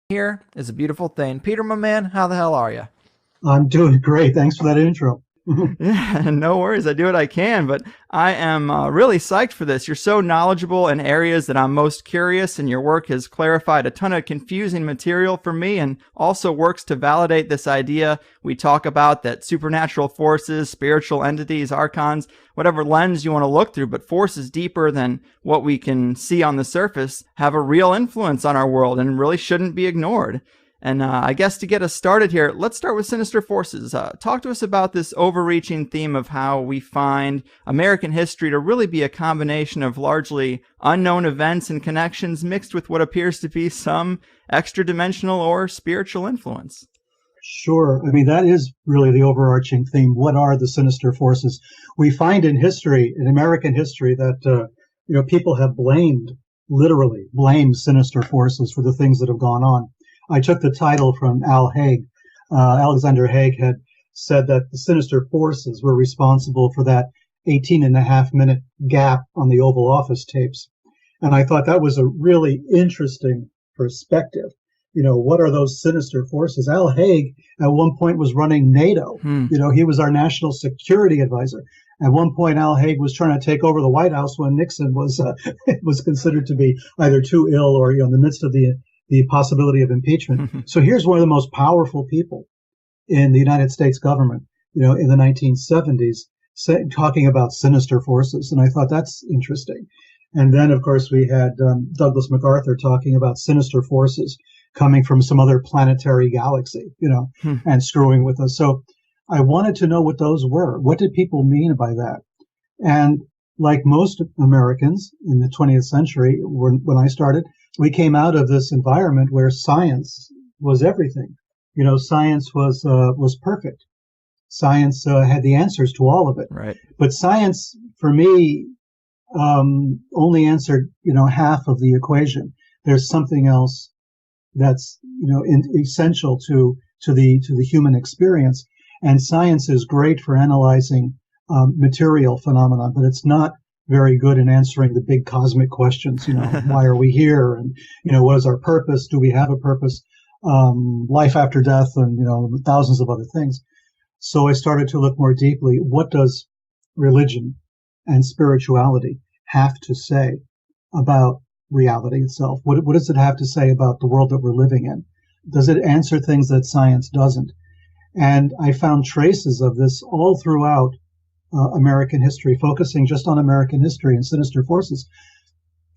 Here is a beautiful thing. Peter, my man, how the hell are you? I'm doing great. Thanks for that intro. Yeah, no worries. I do what I can, but I am really psyched for this. You're so knowledgeable in areas that I'm most curious, and your work has clarified a ton of confusing material for me and also works to validate this idea we talk about that supernatural forces, spiritual entities, archons, whatever lens you want to look through, but forces deeper than what we can see on the surface have a real influence on our world and really shouldn't be ignored. And I guess to get us started here, let's start with sinister forces. Talk to us about this overreaching theme of how we find American history to really be a combination of largely unknown events and connections mixed with what appears to be some extra-dimensional or spiritual influence. Sure. I mean, that is really the overarching theme. What are the sinister forces? We find in history, in American history, that people have literally blamed sinister forces for the things that have gone on. I took the title from Al Haig. Alexander Haig had said that the sinister forces were responsible for that 18.5-minute gap on the Oval Office tapes. And I thought that was a really interesting perspective. What are those sinister forces? Al Haig at one point was running NATO. He was our national security advisor. At one point, Al Haig was trying to take over the White House when Nixon was considered to be either too ill or in the midst of the possibility of impeachment. So here's one of the most powerful people in the United States government, in the 1970s, talking about sinister forces. And I thought that's interesting. And then, of course, we had Douglas MacArthur talking about sinister forces coming from some other planetary galaxy, and screwing with us. So I wanted to know what those were. What did people mean by that? And like most Americans in the 20th century, when I started, we came out of this environment where science was everything. Science was perfect. Science had the answers to all of it. Right. But science, for me, only answered half of the equation. There's something else that's essential to the human experience. And science is great for analyzing material phenomena, but it's not very good in answering the big cosmic questions. Why are we here? And, what is our purpose? Do we have a purpose? Life after death, and, thousands of other things. So I started to look more deeply. What does religion and spirituality have to say about reality itself? What does it have to say about the world that we're living in? Does it answer things that science doesn't? And I found traces of this all throughout American history, focusing just on American history and sinister forces.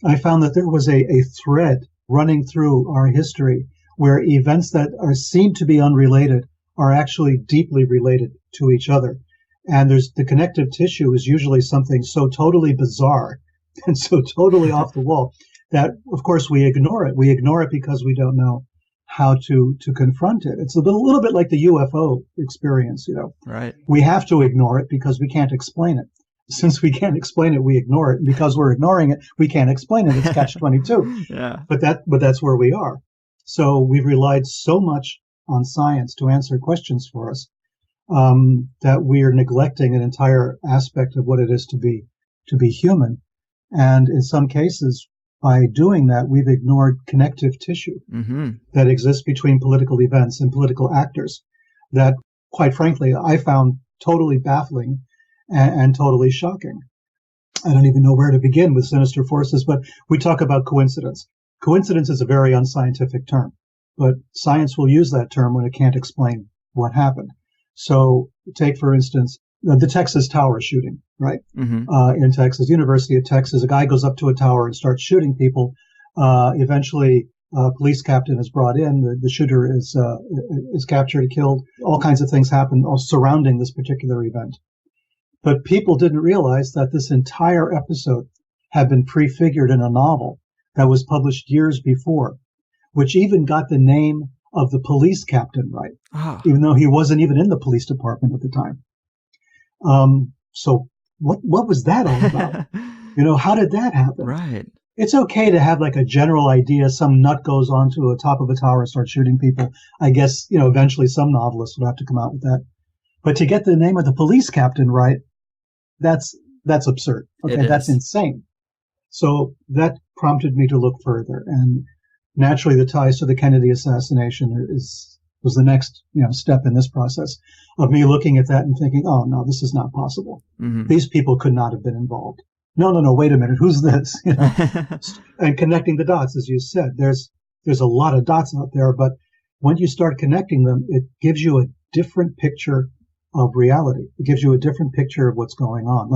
I found that there was a thread running through our history where events that seem to be unrelated are actually deeply related to each other. And the connective tissue is usually something so totally bizarre and so totally off the wall that, of course, we ignore it. We ignore it because we don't know how to confront it. It's a little bit like the UFO experience, Right. We have to ignore it because we can't explain it. Since we can't explain it, we ignore it. And because we're ignoring it, we can't explain it. It's catch-22. Yeah. But that's where we are. So we've relied so much on science to answer questions for us that we are neglecting an entire aspect of what it is to be human. And in some cases, by doing that, we've ignored connective tissue that exists between political events and political actors that, quite frankly, I found totally baffling and totally shocking. I don't even know where to begin with sinister forces, but we talk about coincidence. Coincidence is a very unscientific term, but science will use that term when it can't explain what happened. So take, for instance, the Texas Tower shooting, right? In Texas, University of Texas, a guy goes up to a tower and starts shooting people. Eventually, a police captain is brought in. The shooter is captured, killed. All kinds of things happen surrounding this particular event. But people didn't realize that this entire episode had been prefigured in a novel that was published years before, which even got the name of the police captain right, even though he wasn't even in the police department at the time. So what was that all about? How did that happen? Right. It's okay to have like a general idea. Some nut goes onto the top of a tower and starts shooting people. I guess, eventually some novelists would have to come out with that. But to get the name of the police captain right, that's absurd. Okay, that's insane. So that prompted me to look further. And naturally the ties to the Kennedy assassination was the next step in this process of me looking at that and thinking, oh no, this is not possible. Mm-hmm. These people could not have been involved. No, wait a minute, who's this? And connecting the dots, as you said, there's a lot of dots out there, but when you start connecting them, it gives you a different picture of reality. It gives you a different picture of what's going on.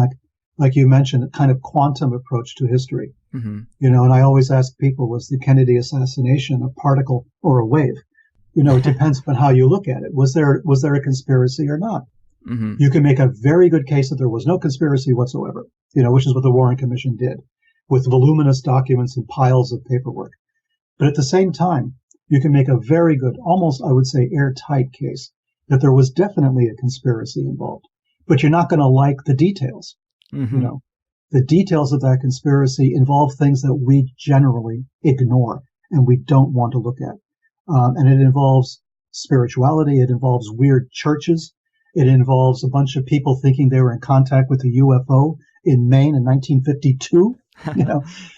Like you mentioned, a kind of quantum approach to history. Mm-hmm. And I always ask people, was the Kennedy assassination a particle or a wave? It depends on how you look at it. Was there a conspiracy or not? Mm-hmm. You can make a very good case that there was no conspiracy whatsoever, which is what the Warren Commission did with voluminous documents and piles of paperwork. But at the same time, you can make a very good, almost, I would say, airtight case that there was definitely a conspiracy involved. But you're not going to like the details. Mm-hmm. The details of that conspiracy involve things that we generally ignore and we don't want to look at. And it involves spirituality. It involves weird churches. It involves a bunch of people thinking they were in contact with a UFO in Maine in 1952.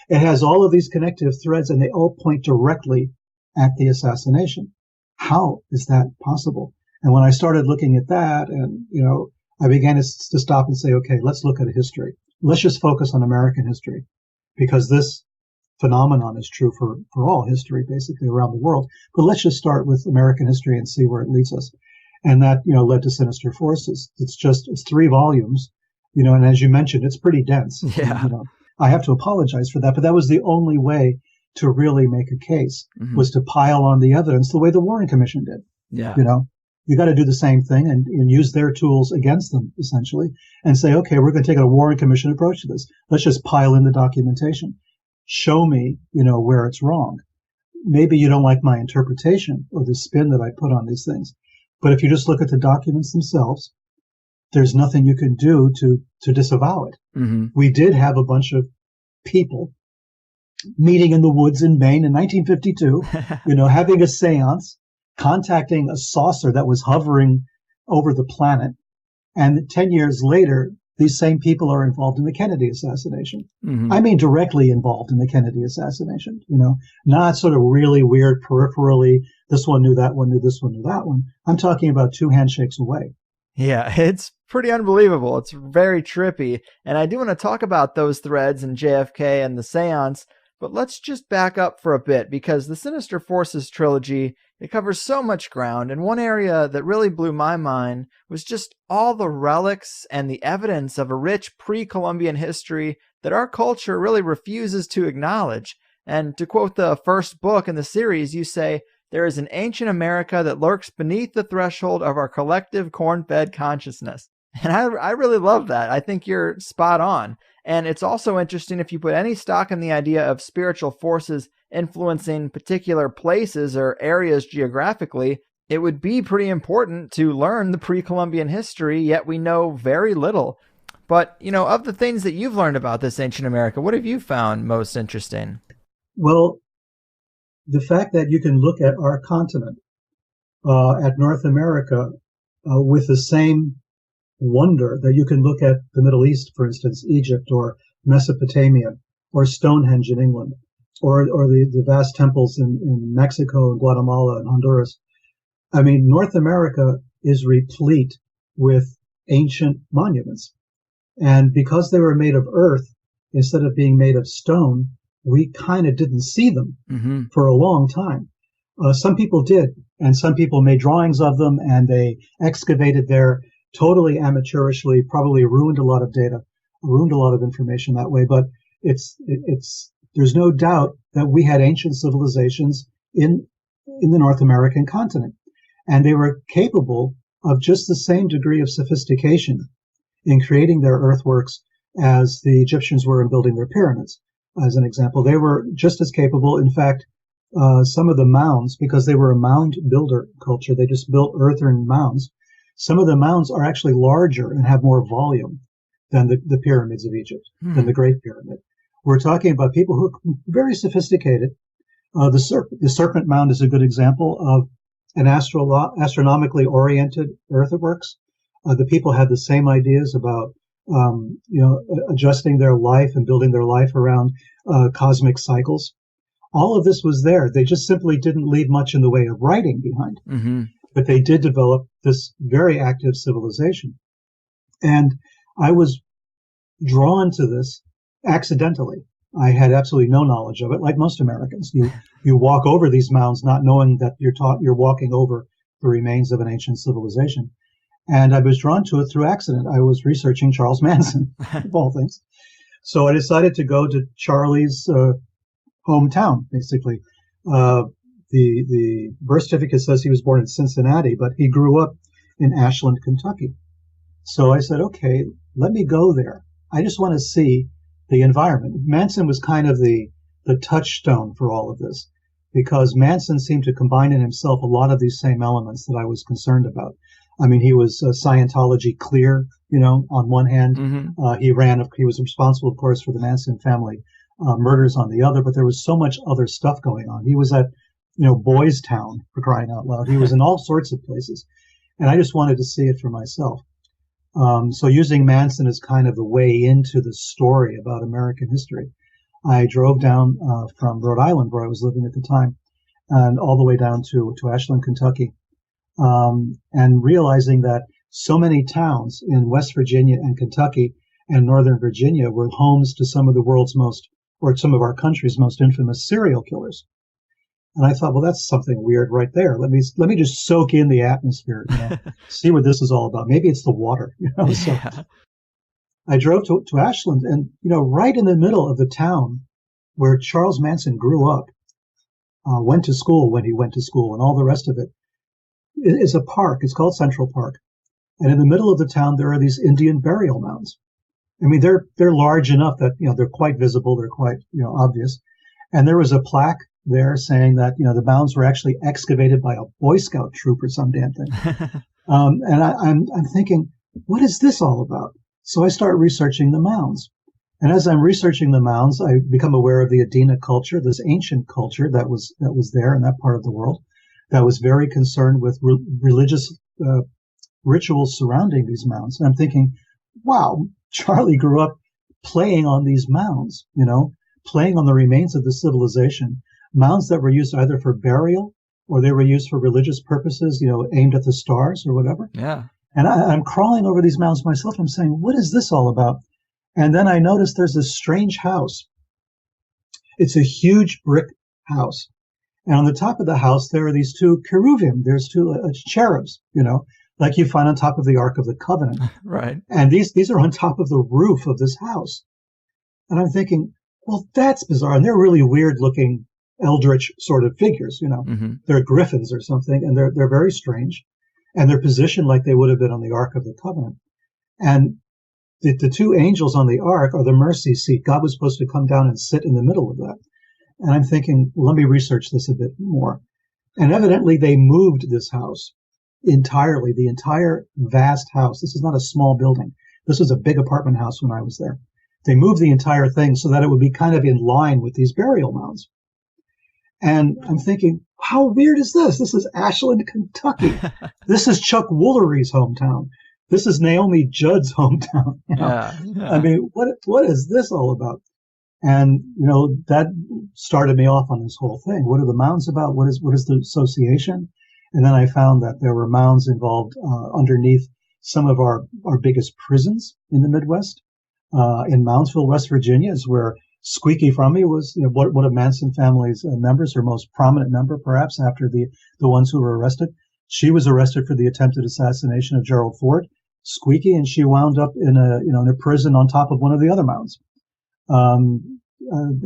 It has all of these connective threads, and they all point directly at the assassination. How is that possible? And when I started looking at that, and I began to stop and say, okay, let's look at history. Let's just focus on American history, because this phenomenon is true for all history, basically around the world. But let's just start with American history and see where it leads us. And that, led to Sinister Forces. It's 3 volumes, and as you mentioned, it's pretty dense. Yeah. I have to apologize for that, but that was the only way to really make a case, mm-hmm. was to pile on the evidence the way the Warren Commission did. Yeah. You got to do the same thing and use their tools against them, essentially, and say, okay, we're going to take a Warren Commission approach to this. Let's just pile in the documentation. Show me, where it's wrong. Maybe you don't like my interpretation or the spin that I put on these things. But if you just look at the documents themselves, there's nothing you can do to disavow it. Mm-hmm. We did have a bunch of people meeting in the woods in Maine in 1952, having a seance, contacting a saucer that was hovering over the planet. And 10 years later, these same people are involved in the Kennedy assassination. Mm-hmm. I mean, directly involved in the Kennedy assassination, not sort of really weird peripherally. This one knew that one knew this one knew that one. I'm talking about 2 handshakes away. Yeah, it's pretty unbelievable. It's very trippy. And I do want to talk about those threads and JFK and the seance, but let's just back up for a bit, because the Sinister Forces trilogy, it covers so much ground, and one area that really blew my mind was just all the relics and the evidence of a rich pre-Columbian history that our culture really refuses to acknowledge. And to quote the first book in the series, you say, "There is an ancient America that lurks beneath the threshold of our collective corn-fed consciousness." And I really love that. I think you're spot on. And it's also interesting, if you put any stock in the idea of spiritual forces influencing particular places or areas geographically, it would be pretty important to learn the pre-Columbian history, yet we know very little. But, of the things that you've learned about this ancient America, what have you found most interesting? Well, the fact that you can look at our continent, at North America, with the same wonder that you can look at the Middle East, for instance, Egypt or Mesopotamia or Stonehenge in England, or the vast temples in Mexico and Guatemala and Honduras. I mean, North America is replete with ancient monuments. And because they were made of earth instead of being made of stone, we kind of didn't see them mm-hmm. for a long time. Some people did, and some people made drawings of them, and they excavated there totally amateurishly, probably ruined a lot of data, ruined a lot of information that way. But there's no doubt that we had ancient civilizations in the North American continent, and they were capable of just the same degree of sophistication in creating their earthworks as the Egyptians were in building their pyramids. As an example, they were just as capable. In fact, some of the mounds, because they were a mound-builder culture, they just built earthen mounds. Some of the mounds are actually larger and have more volume than the pyramids of Egypt, than the Great Pyramid. We're talking about people who are very sophisticated. The serpent mound is a good example of an astronomically oriented earthworks. The people had the same ideas about adjusting their life and building their life around cosmic cycles. All of this was there. They just simply didn't leave much in the way of writing behind. Mm-hmm. But they did develop this very active civilization. And I was drawn to this accidentally. I had absolutely no knowledge of it, like most Americans. You walk over these mounds not knowing that you're walking over the remains of an ancient civilization. And I was drawn to it through accident. I was researching Charles Manson, of all things. So I decided to go to Charlie's hometown, basically. The birth certificate says he was born in Cincinnati, but he grew up in Ashland, Kentucky. So I said, okay, let me go there. I just want to see the environment. Manson was kind of the touchstone for all of this, because Manson seemed to combine in himself a lot of these same elements that I was concerned about. I mean, he was Scientology clear, on one hand. Mm-hmm. He was responsible, of course, for the Manson family murders on the other, but there was so much other stuff going on. He was at, Boys Town, for crying out loud. He was in all sorts of places. And I just wanted to see it for myself. So using Manson as kind of the way into the story about American history, I drove down from Rhode Island, where I was living at the time, and all the way down to Ashland, Kentucky, and realizing that so many towns in West Virginia and Kentucky and Northern Virginia were homes to some of the world's some of our country's most infamous serial killers. And I thought, well, that's something weird right there. Let me just soak in the atmosphere, see what this is all about. Maybe it's the water, Yeah. So I drove to Ashland, and right in the middle of the town where Charles Manson grew up, went to school when he went to school, and all the rest of it, is a park. It's called Central Park, and in the middle of the town there are these Indian burial mounds. I mean, they're large enough that they're quite visible. They're quite obvious, and there was a plaque there saying that the mounds were actually excavated by a Boy Scout troop or some damn thing. And I'm thinking, what is this all about? So I start researching the mounds, and as I'm researching the mounds, I become aware of the Adena culture, this ancient culture that was there in that part of the world, that was very concerned with religious rituals surrounding these mounds. And I'm thinking, wow, Charlie grew up playing on these mounds, playing on the remains of the civilization. Mounds that were used either for burial or they were used for religious purposes, aimed at the stars or whatever. Yeah. And I'm crawling over these mounds myself. I'm saying, what is this all about? And then I noticed there's this strange house. It's a huge brick house. And on the top of the house, there are these two cherubim. There's two cherubs, like you find on top of the Ark of the Covenant. Right. And these are on top of the roof of this house. And I'm thinking, well, that's bizarre. And they're really weird looking eldritch sort of figures, Mm-hmm. They're griffins or something, and they're very strange, and they're positioned like they would have been on the Ark of the Covenant. And the two angels on the Ark are the mercy seat. God was supposed to come down and sit in the middle of that. And I'm thinking, well, let me research this a bit more. And evidently they moved this house entirely, the entire vast house. This is not a small building. This was a big apartment house when I was there. They moved the entire thing so that it would be kind of in line with these burial mounds. And I'm thinking, how weird is this? This is Ashland, Kentucky. This is Chuck Woolery's hometown. This is Naomi Judd's hometown. Yeah. I mean, what is this all about? And, that started me off on this whole thing. What are the mounds about? What is the association? And then I found that there were mounds involved underneath some of our biggest prisons in the Midwest. In Moundsville, West Virginia, is where Squeaky Frumpy was one of Manson family's members, her most prominent member, perhaps, after the ones who were arrested. She was arrested for the attempted assassination of Gerald Ford, Squeaky, and she wound up in a prison on top of one of the other mounds.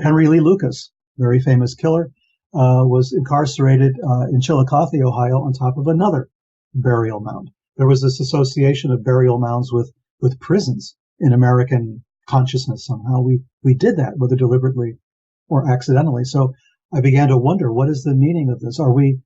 Henry Lee Lucas, very famous killer, was incarcerated in Chillicothe, Ohio, on top of another burial mound. There was this association of burial mounds with prisons in American consciousness. Somehow we did that, whether deliberately or accidentally. So I began to wonder, what is the meaning of this? Are we,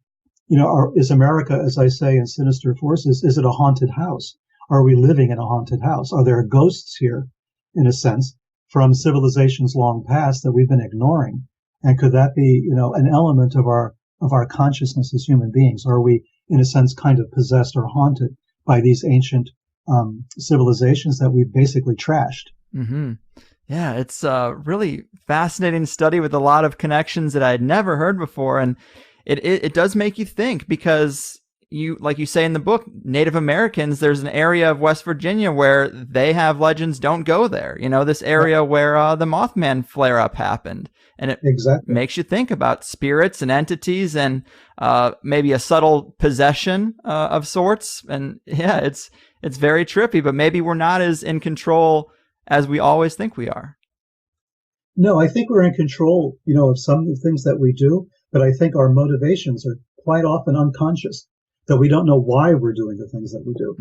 is America, as I say in Sinister Forces, is it a haunted house? Are we living in a haunted house? Are there ghosts here, in a sense, from civilizations long past that we've been ignoring? And could that be, an element of our consciousness as human beings? Are we, in a sense, kind of possessed or haunted by these ancient civilizations that we've basically trashed? Mm-hmm. Yeah, it's a really fascinating study with a lot of connections that I had never heard before. And it does make you think, because you, like you say in the book, Native Americans, there's an area of West Virginia where they have legends, don't go there. You know, this area where the Mothman flare up happened. And it Exactly. makes you think about spirits and entities and maybe a subtle possession of sorts. And yeah, it's very trippy, but maybe we're not as in control as we always think we are. No, I think we're in control, of some of the things that we do, but I think our motivations are quite often unconscious, that we don't know why we're doing the things that we do.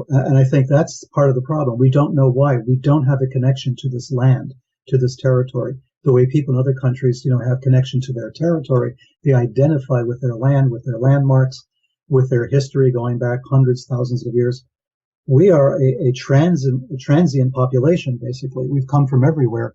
And I think that's part of the problem. We don't know why. We don't have a connection to this land, to this territory, the way people in other countries, have connection to their territory. They identify with their land, with their landmarks, with their history going back hundreds, thousands of years. We are a transient population, basically. We've come from everywhere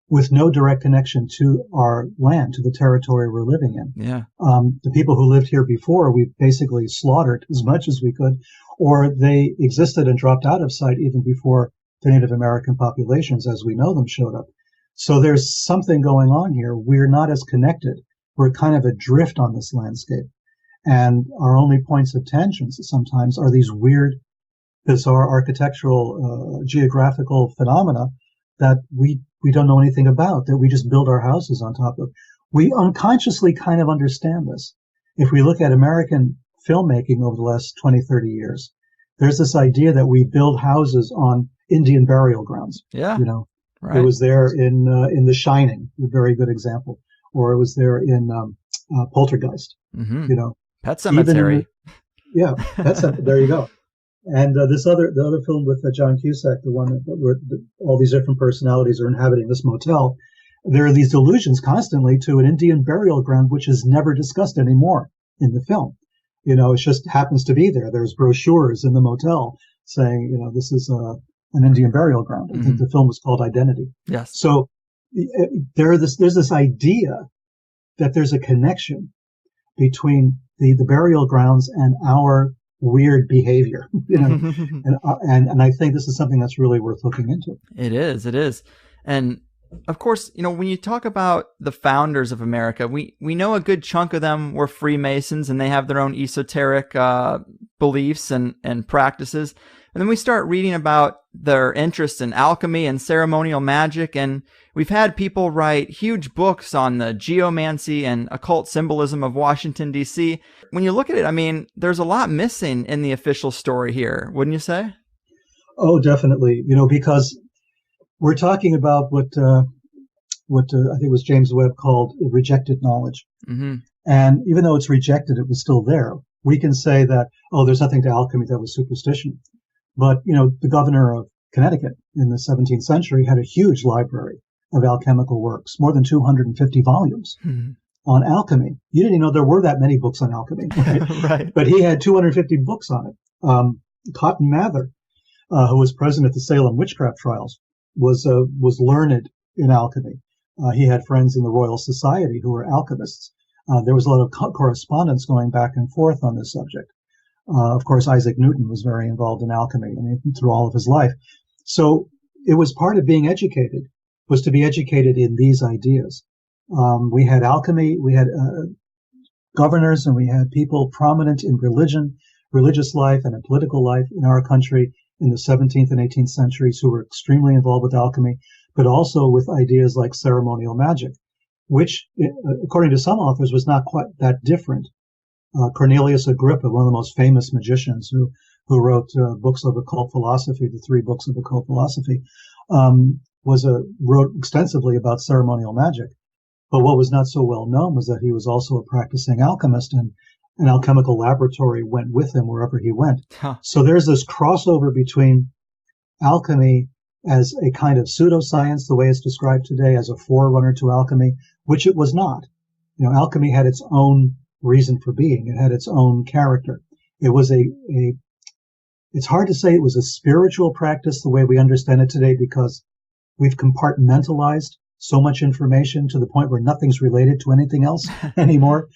with no direct connection to our land, to the territory we're living in. Yeah. The people who lived here before, we basically slaughtered as much as we could, or they existed and dropped out of sight even before the Native American populations as we know them showed up. So there's something going on here. We're not as connected. We're kind of adrift on this landscape. And our only points of tension sometimes are these weird, bizarre architectural, geographical phenomena that we don't know anything about, that we just build our houses on top of. We unconsciously kind of understand this. If we look at American filmmaking over the last 20, 30 years, there's this idea that we build houses on Indian burial grounds. Yeah. Right. It was there in The Shining, a very good example, or it was there in Poltergeist. Pet Cemetery. There you go. And the other film with John Cusack, the one where all these different personalities are inhabiting this motel, there are these allusions constantly to an Indian burial ground, which is never discussed anymore in the film. It just happens to be there. There's brochures in the motel saying, this is an Indian burial ground. I think the film was called Identity. Yes. So there's this idea that there's a connection between the burial grounds and our weird behavior, and I think this is something that's really worth looking into. It is. And of course, when you talk about the founders of America, we know a good chunk of them were Freemasons, and they have their own esoteric beliefs and practices. And then we start reading about their interest in alchemy and ceremonial magic, and we've had people write huge books on the geomancy and occult symbolism of Washington, D.C. When you look at it, there's a lot missing in the official story here, wouldn't you say? Oh, definitely. Because we're talking about what I think it was James Webb called rejected knowledge. And even though it's rejected, it was still there. We can say that, there's nothing to alchemy, that was superstition. But, the governor of Connecticut in the 17th century had a huge library of alchemical works, more than 250 volumes on alchemy. You didn't even know there were that many books on alchemy, right? Right. But he had 250 books on it. Cotton Mather, who was present at the Salem witchcraft trials, was learned in alchemy. He had friends in the Royal Society who were alchemists. There was a lot of correspondence going back and forth on this subject. Of course, Isaac Newton was very involved in alchemy through all of his life. So it was part of being educated, was to be educated in these ideas. We had alchemy, we had governors, and we had people prominent in religious life, and in political life in our country in the 17th and 18th centuries who were extremely involved with alchemy, but also with ideas like ceremonial magic, which, according to some authors, was not quite that different. Cornelius Agrippa, one of the most famous magicians who wrote books of occult philosophy, the 3 books of occult philosophy, wrote extensively about ceremonial magic. But what was not so well known was that he was also a practicing alchemist, and an alchemical laboratory went with him wherever he went. So there's this crossover between alchemy as a kind of pseudoscience, the way it's described today, as a forerunner to alchemy, which it was not. Alchemy had its own reason for being. It had its own character. It was it's hard to say it was a spiritual practice the way we understand it today, because we've compartmentalized so much information to the point where nothing's related to anything else anymore.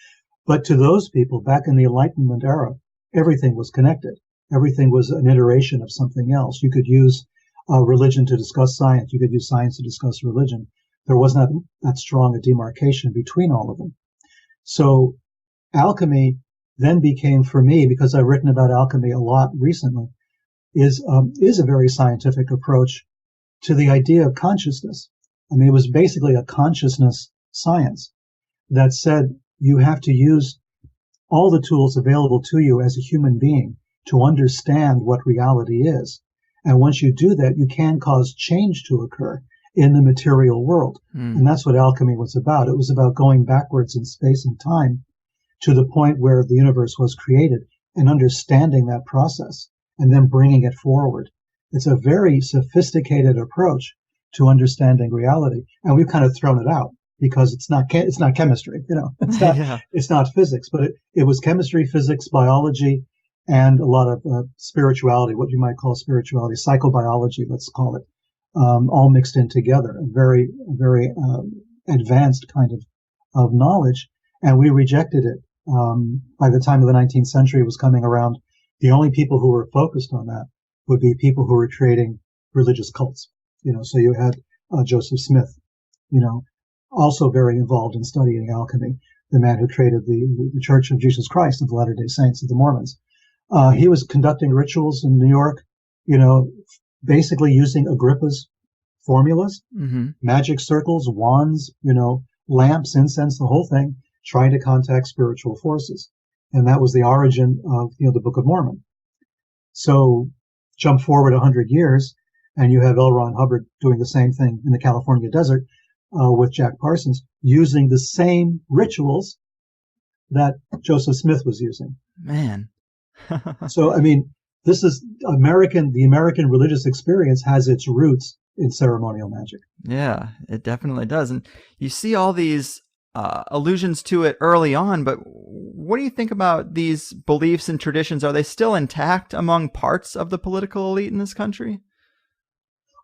But to those people back in the Enlightenment era, everything was connected. Everything was an iteration of something else. You could use religion to discuss science. You could use science to discuss religion. There wasn't that strong a demarcation between all of them. So alchemy then became, for me, because I've written about alchemy a lot recently, is a very scientific approach to the idea of consciousness. I mean, it was basically a consciousness science that said you have to use all the tools available to you as a human being to understand what reality is. And once you do that, you can cause change to occur in the material world. And that's what alchemy was about. It was about going backwards in space and time to the point where the universe was created and understanding that process and then bringing it forward. It's a very sophisticated approach to understanding reality. And we've kind of thrown it out because it's not chemistry, it's not physics, but it was chemistry, physics, biology, and a lot of spirituality, what you might call spirituality, psychobiology, let's call it, all mixed in together, a very, very advanced kind of knowledge. And we rejected it. By the time of the 19th century was coming around, the only people who were focused on that would be people who were creating religious cults. So you had Joseph Smith, also very involved in studying alchemy, the man who created the Church of Jesus Christ of the Latter-day Saints of the Mormons. He was conducting rituals in New York, basically using Agrippa's formulas, magic circles, wands, lamps, incense, the whole thing, trying to contact spiritual forces. And that was the origin of, the Book of Mormon. So jump forward 100 years, and you have L. Ron Hubbard doing the same thing in the California desert with Jack Parsons, using the same rituals that Joseph Smith was using. Man. So, I mean, this is the American religious experience has its roots in ceremonial magic. Yeah, it definitely does. And you see all these allusions to it early on, but what do you think about these beliefs and traditions? Are they still intact among parts of the political elite in this country?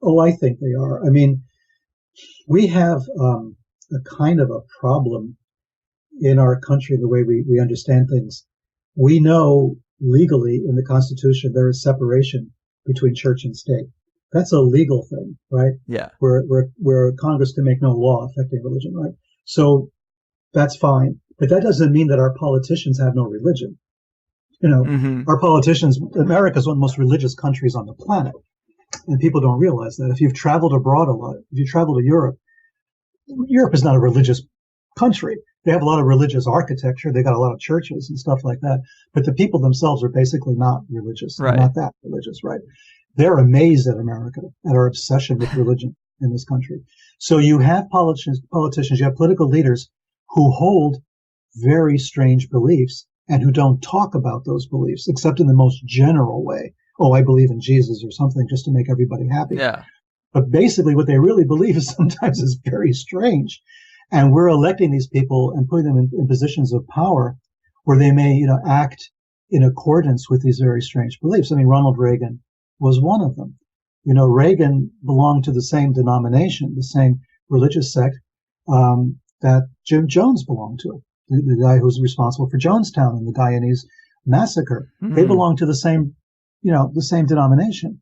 Oh, I think they are. I mean, we have a kind of a problem in our country, the way we understand things. We know legally in the Constitution there is separation between church and state. That's a legal thing, right? Yeah. Where Congress can make no law affecting religion, right? So that's fine. But that doesn't mean that our politicians have no religion. Our politicians, America is one of the most religious countries on the planet. And people don't realize that. If you've traveled abroad a lot, if you travel to Europe is not a religious country. They have a lot of religious architecture. They got a lot of churches and stuff like that. But the people themselves are basically not religious. Right. They're not that religious, right? They're amazed at America, at our obsession with religion in this country. So you have politicians, you have political leaders who hold very strange beliefs and who don't talk about those beliefs except in the most general way. Oh, I believe in Jesus or something just to make everybody happy. Yeah. But basically what they really believe is sometimes is very strange. And we're electing these people and putting them in positions of power where they may, act in accordance with these very strange beliefs. I mean, Ronald Reagan was one of them. Reagan belonged to the same denomination, the same religious sect that Jim Jones belonged to, the guy who was responsible for Jonestown and the Guyanese massacre. They belonged to the same denomination.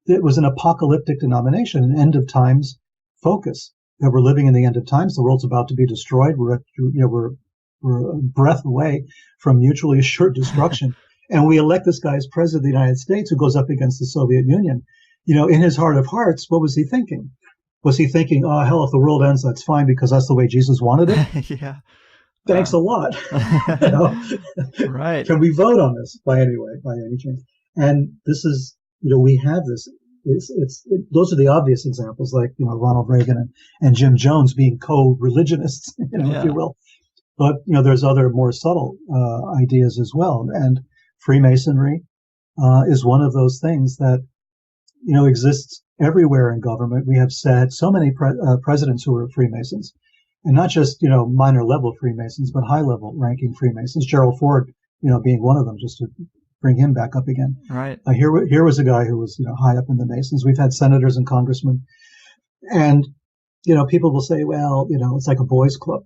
It was an apocalyptic denomination, an end of times focus. That we're living in the end of times. The world's about to be destroyed. We're a breath away from mutually assured destruction. And we elect this guy as president of the United States who goes up against the Soviet Union. In his heart of hearts, what was he thinking? Was he thinking, oh, hell, if the world ends, that's fine because that's the way Jesus wanted it? Yeah. Thanks a lot. Right. Can we vote on this by any chance? And this is, we have this. Those are the obvious examples, like Ronald Reagan and Jim Jones being co-religionists, if you will. But there's other more subtle ideas as well, and Freemasonry is one of those things that exists everywhere in government. We have had so many presidents who were Freemasons, and not just minor level Freemasons, but high level ranking Freemasons. Gerald Ford, being one of them, just to bring him back up again. Right. Here was a guy who was, high up in the Masons. We've had senators and congressmen, and people will say, well, it's like a boys' club.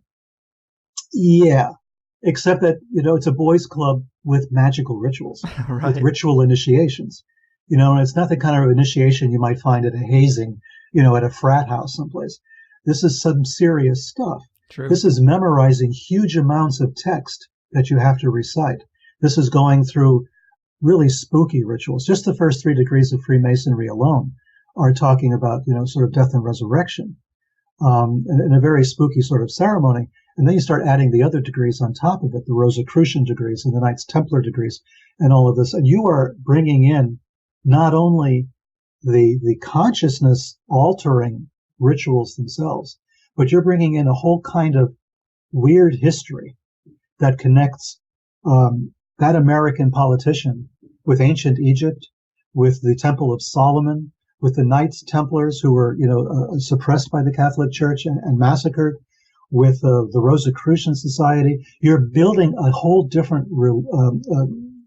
Yeah, except that it's a boys' club with magical rituals, Right. with ritual initiations. And it's not the kind of initiation you might find at a hazing, at a frat house someplace. This is some serious stuff. True. This is memorizing huge amounts of text that you have to recite. This is going through really spooky rituals. Just the first 3 degrees of Freemasonry alone are talking about, sort of death and resurrection, in a very spooky sort of ceremony. And then you start adding the other degrees on top of it, the Rosicrucian degrees and the Knights Templar degrees and all of this. And you are bringing in not only the consciousness altering rituals themselves, but you're bringing in a whole kind of weird history that connects that American politician with ancient Egypt, with the Temple of Solomon, with the Knights Templars who were, suppressed by the Catholic Church and massacred, with the Rosicrucian Society. You're building a whole different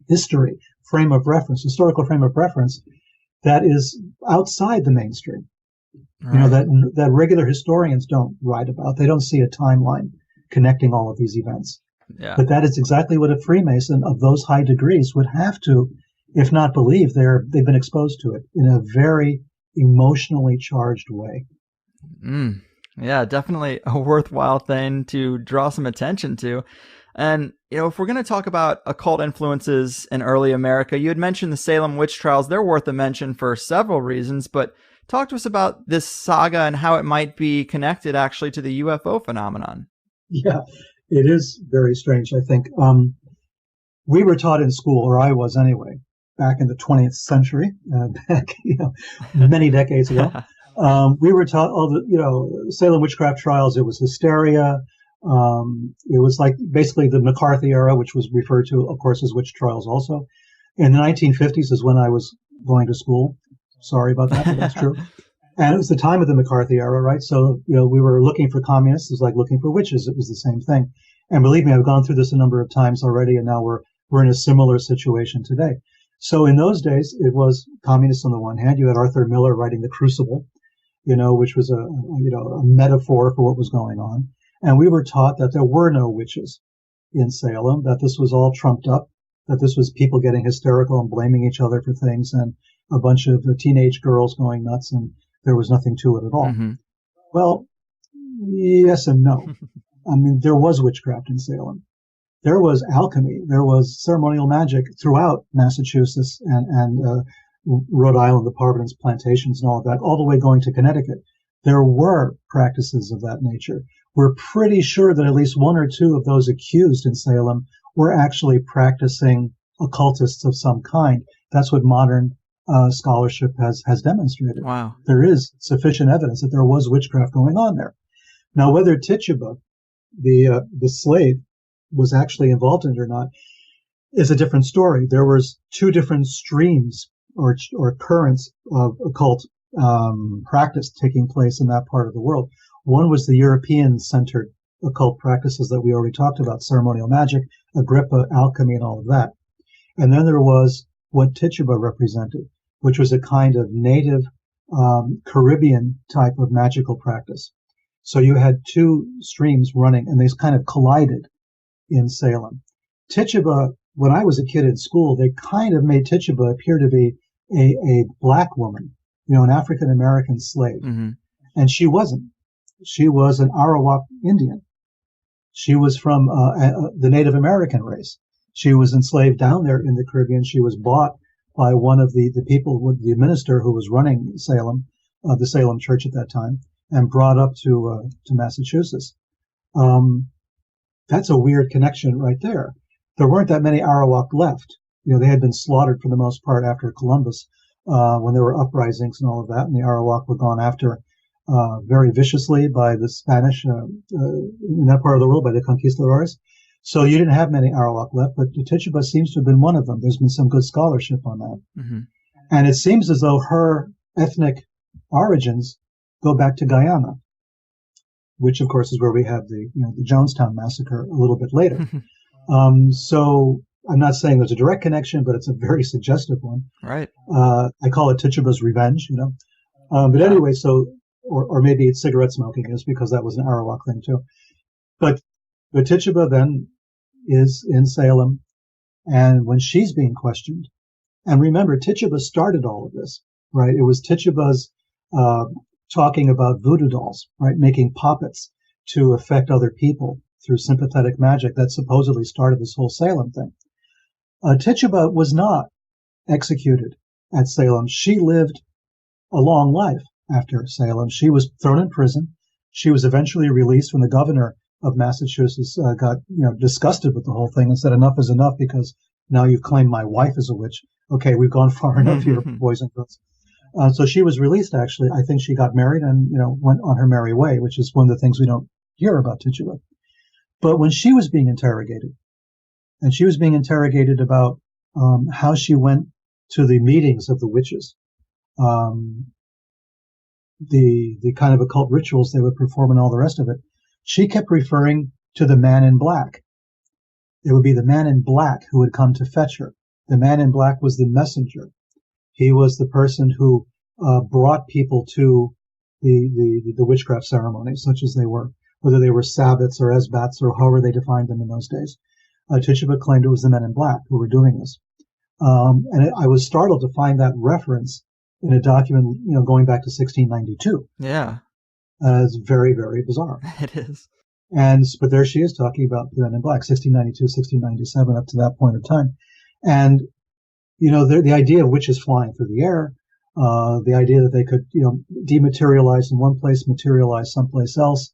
historical frame of reference that is outside the mainstream. Right. That regular historians don't write about. They don't see a timeline connecting all of these events. Yeah. But that is exactly what a Freemason of those high degrees would have to, if not believe. They've been exposed to it in a very emotionally charged way. Yeah, definitely a worthwhile thing to draw some attention to. And, if we're going to talk about occult influences in early America, you had mentioned the Salem witch trials. They're worth a mention for several reasons, but talk to us about this saga and how it might be connected actually to the UFO phenomenon. Yeah, it is very strange, I think. We were taught in school, or I was anyway, back in the 20th century, back, many decades ago. We were taught all the, Salem witchcraft trials. It was hysteria. It was like basically the McCarthy era, which was referred to, of course, as witch trials also. In the 1950s is when I was going to school. Sorry about that, but that's true. And it was the time of the McCarthy era, right? So, we were looking for communists. It was like looking for witches. It was the same thing. And believe me, I've gone through this a number of times already, and now we're in a similar situation today. So in those days, it was communists on the one hand. You had Arthur Miller writing The Crucible, which was a metaphor for what was going on. And we were taught that there were no witches in Salem, that this was all trumped up, that this was people getting hysterical and blaming each other for things, and a bunch of teenage girls going nuts, and there was nothing to it at all. Mm-hmm. Well, yes and no. I mean, there was witchcraft in Salem. There was alchemy. There was ceremonial magic throughout Massachusetts and Rhode Island, the Providence plantations and all of that, all the way going to Connecticut. There were practices of that nature. We're pretty sure that at least 1 or 2 of those accused in Salem were actually practicing occultists of some kind. That's what modern scholarship has demonstrated. Wow. There is sufficient evidence that there was witchcraft going on there. Now, whether Tituba, the slave, was actually involved in it or not is a different story. There was 2 different streams or currents of occult practice taking place in that part of the world. One was the European-centered occult practices that we already talked about, ceremonial magic, Agrippa, alchemy, and all of that. And then there was what Tituba represented, which was a kind of native Caribbean type of magical practice. So you had 2 streams running, and they kind of collided in Salem. Tituba, when I was a kid in school, they kind of made Tituba appear to be a black woman, an African-American slave. Mm-hmm. And she wasn't. She was an Arawak Indian. She was from the Native American race. She was enslaved down there in the Caribbean. She was bought by one of the people, the minister who was running Salem, the Salem Church at that time, and brought up to Massachusetts. That's a weird connection right there. There weren't that many Arawak left. They had been slaughtered for the most part after Columbus, when there were uprisings and all of that, and the Arawak were gone after very viciously by the Spanish in that part of the world, by the conquistadores. So you didn't have many Arawak left, but Tituba seems to have been one of them. There's been some good scholarship on that. Mm-hmm. And it seems as though her ethnic origins go back to Guyana, which of course is where we have the Jonestown massacre a little bit later. So I'm not saying there's a direct connection, but it's a very suggestive one. Right. I call it Tituba's revenge, But anyway, so, or maybe it's cigarette smoking, is because that was an Arawak thing too. But Tituba then is in Salem, and when she's being questioned And remember, Tituba started all of this, right? It was Tituba's talking about voodoo dolls, right? Making puppets to affect other people through sympathetic magic that supposedly started this whole Salem thing. Tituba was not executed at Salem. She lived a long life after Salem. She was thrown in prison. She was eventually released when the governor of Massachusetts got disgusted with the whole thing and said, enough is enough, because now you've claimed my wife as a witch. Okay, we've gone far enough here, boys and girls. So she was released, actually. I think she got married and went on her merry way, which is one of the things we don't hear about Tituba. But when she was being interrogated, and she was being interrogated about how she went to the meetings of the witches, the kind of occult rituals they would perform and all the rest of it, she kept referring to the man in black. It would be the man in black who would come to fetch her. The man in black was the messenger. He was the person who brought people to the witchcraft ceremonies, such as they were, whether they were sabbats or esbats or however they defined them in those days. Tituba claimed it was the men in black who were doing this. I was startled to find that reference in a document, going back to 1692. Yeah. It's very, very bizarre. It is. But there she is talking about the men in black, 1692, 1697, up to that point of time. And, the idea of witches flying through the air, the idea that they could, dematerialize in one place, materialize someplace else,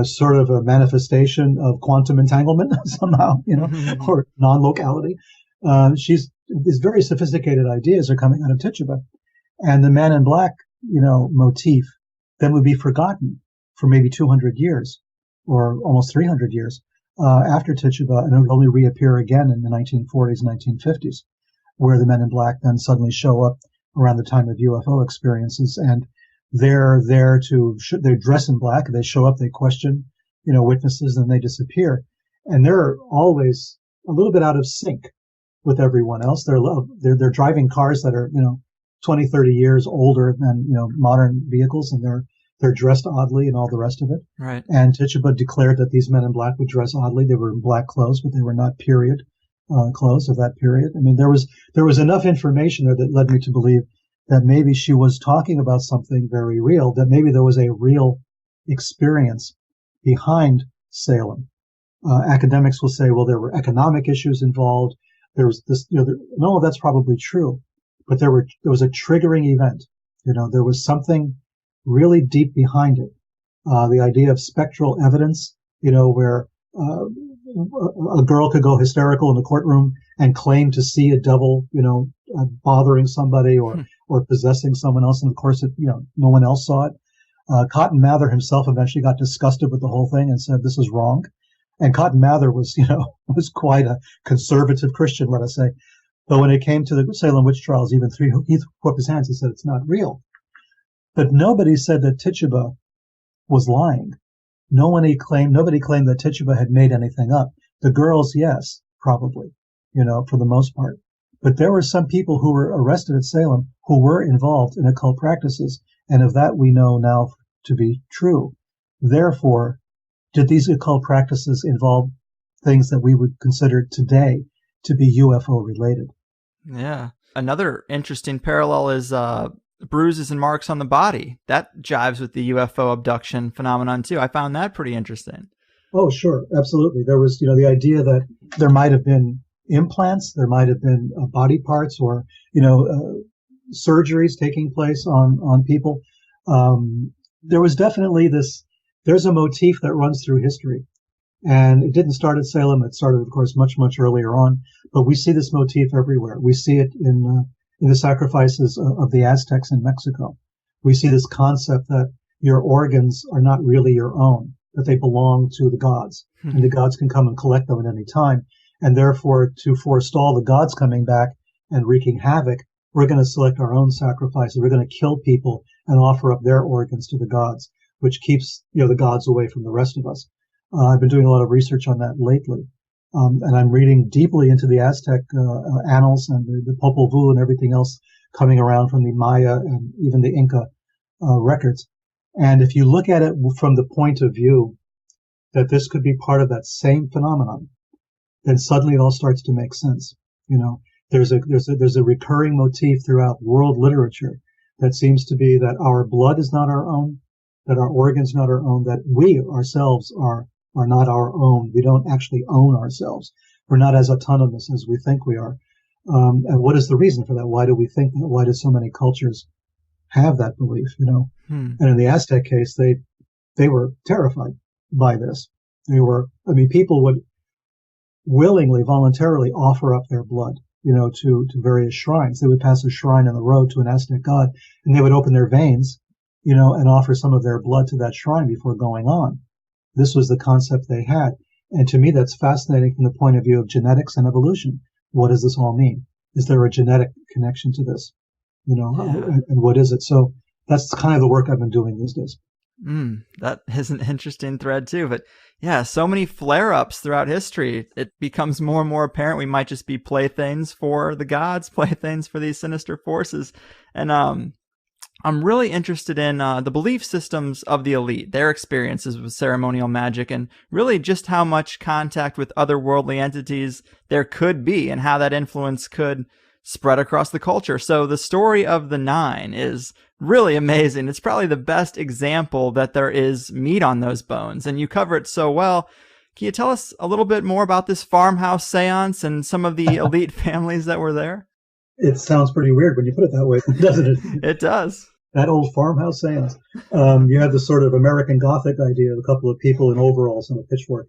sort of a manifestation of quantum entanglement somehow, or non-locality. These very sophisticated ideas are coming out of Tituba. And the man in black, motif then would be forgotten for maybe 200 years or almost 300 years after Tituba, and it would only reappear again in the 1940s and 1950s, where the men in black then suddenly show up around the time of UFO experiences, and they're there they dress in black, they show up, they question, witnesses, and they disappear. And they're always a little bit out of sync with everyone else. They're driving cars that are, 20, 30 years older than, modern vehicles, and they're dressed oddly and all the rest of it. Right. And Tituba declared that these men in black would dress oddly. They were in black clothes, but they were not period clothes of that period. I mean, there was enough information there that led me to believe that maybe she was talking about something very real, that maybe there was a real experience behind Salem. Academics will say, well, there were economic issues involved. There was this, no, that's probably true. But there was a triggering event. There was something really deep behind it. The idea of spectral evidence, where a girl could go hysterical in the courtroom and claim to see a devil, bothering somebody or possessing someone else. And of course, no one else saw it. Cotton Mather himself eventually got disgusted with the whole thing and said, this is wrong. And Cotton Mather was was quite a conservative Christian, let us say. But when it came to the Salem witch trials, he threw up his hands and said, it's not real. But nobody said that Tituba was lying. Nobody claimed that Tituba had made anything up. The girls, yes, probably, for the most part. But there were some people who were arrested at Salem who were involved in occult practices, and of that we know now to be true. Therefore, did these occult practices involve things that we would consider today to be UFO related? Yeah. Another interesting parallel is bruises and marks on the body. That jives with the UFO abduction phenomenon too. I found that pretty interesting. Oh, sure. Absolutely. There was, the idea that there might have been implants, there might have been body parts or, surgeries taking place on people. There was definitely there's a motif that runs through history. And it didn't start at Salem. It started, of course, much, much earlier on. But we see this motif everywhere. We see it in the sacrifices of the Aztecs in Mexico. We see this concept that your organs are not really your own, that they belong to the gods. And the gods can come and collect them at any time. And therefore, to forestall the gods coming back and wreaking havoc, we're going to select our own sacrifices. We're going to kill people and offer up their organs to the gods, which keeps the gods away from the rest of us. I've been doing a lot of research on that lately. And I'm reading deeply into the Aztec annals and the Popol Vuh and everything else coming around from the Maya and even the Inca records. And if you look at it from the point of view that this could be part of that same phenomenon, then suddenly it all starts to make sense. there's a recurring motif throughout world literature that seems to be that our blood is not our own, that our organs not our own, that we ourselves are not our own. We don't actually own ourselves. We're not as autonomous as we think we are. And what is the reason for that? Why do we think that? Why do so many cultures have that belief? And in the Aztec case, they were terrified by this. People would willingly, voluntarily offer up their blood, to various shrines. They would pass a shrine on the road to an Aztec god, and they would open their veins, and offer some of their blood to that shrine before going on. This was the concept they had. And to me, that's fascinating from the point of view of genetics and evolution. What does this all mean? Is there a genetic connection to this? And what is it? So that's kind of the work I've been doing these days. That is an interesting thread too. But yeah, so many flare-ups throughout history. It becomes more and more apparent we might just be playthings for the gods, playthings for these sinister forces. And I'm really interested in the belief systems of the elite, their experiences with ceremonial magic, and really just how much contact with otherworldly entities there could be and how that influence could spread across the culture. So the story of the Nine is really amazing. It's probably the best example that there is meat on those bones, and you cover it so well. Can you tell us a little bit more about this farmhouse seance and some of the elite families that were there? It sounds pretty weird when you put it that way, doesn't it? It does. That old farmhouse seance. You have this sort of American Gothic idea of a couple of people in overalls and a pitchfork,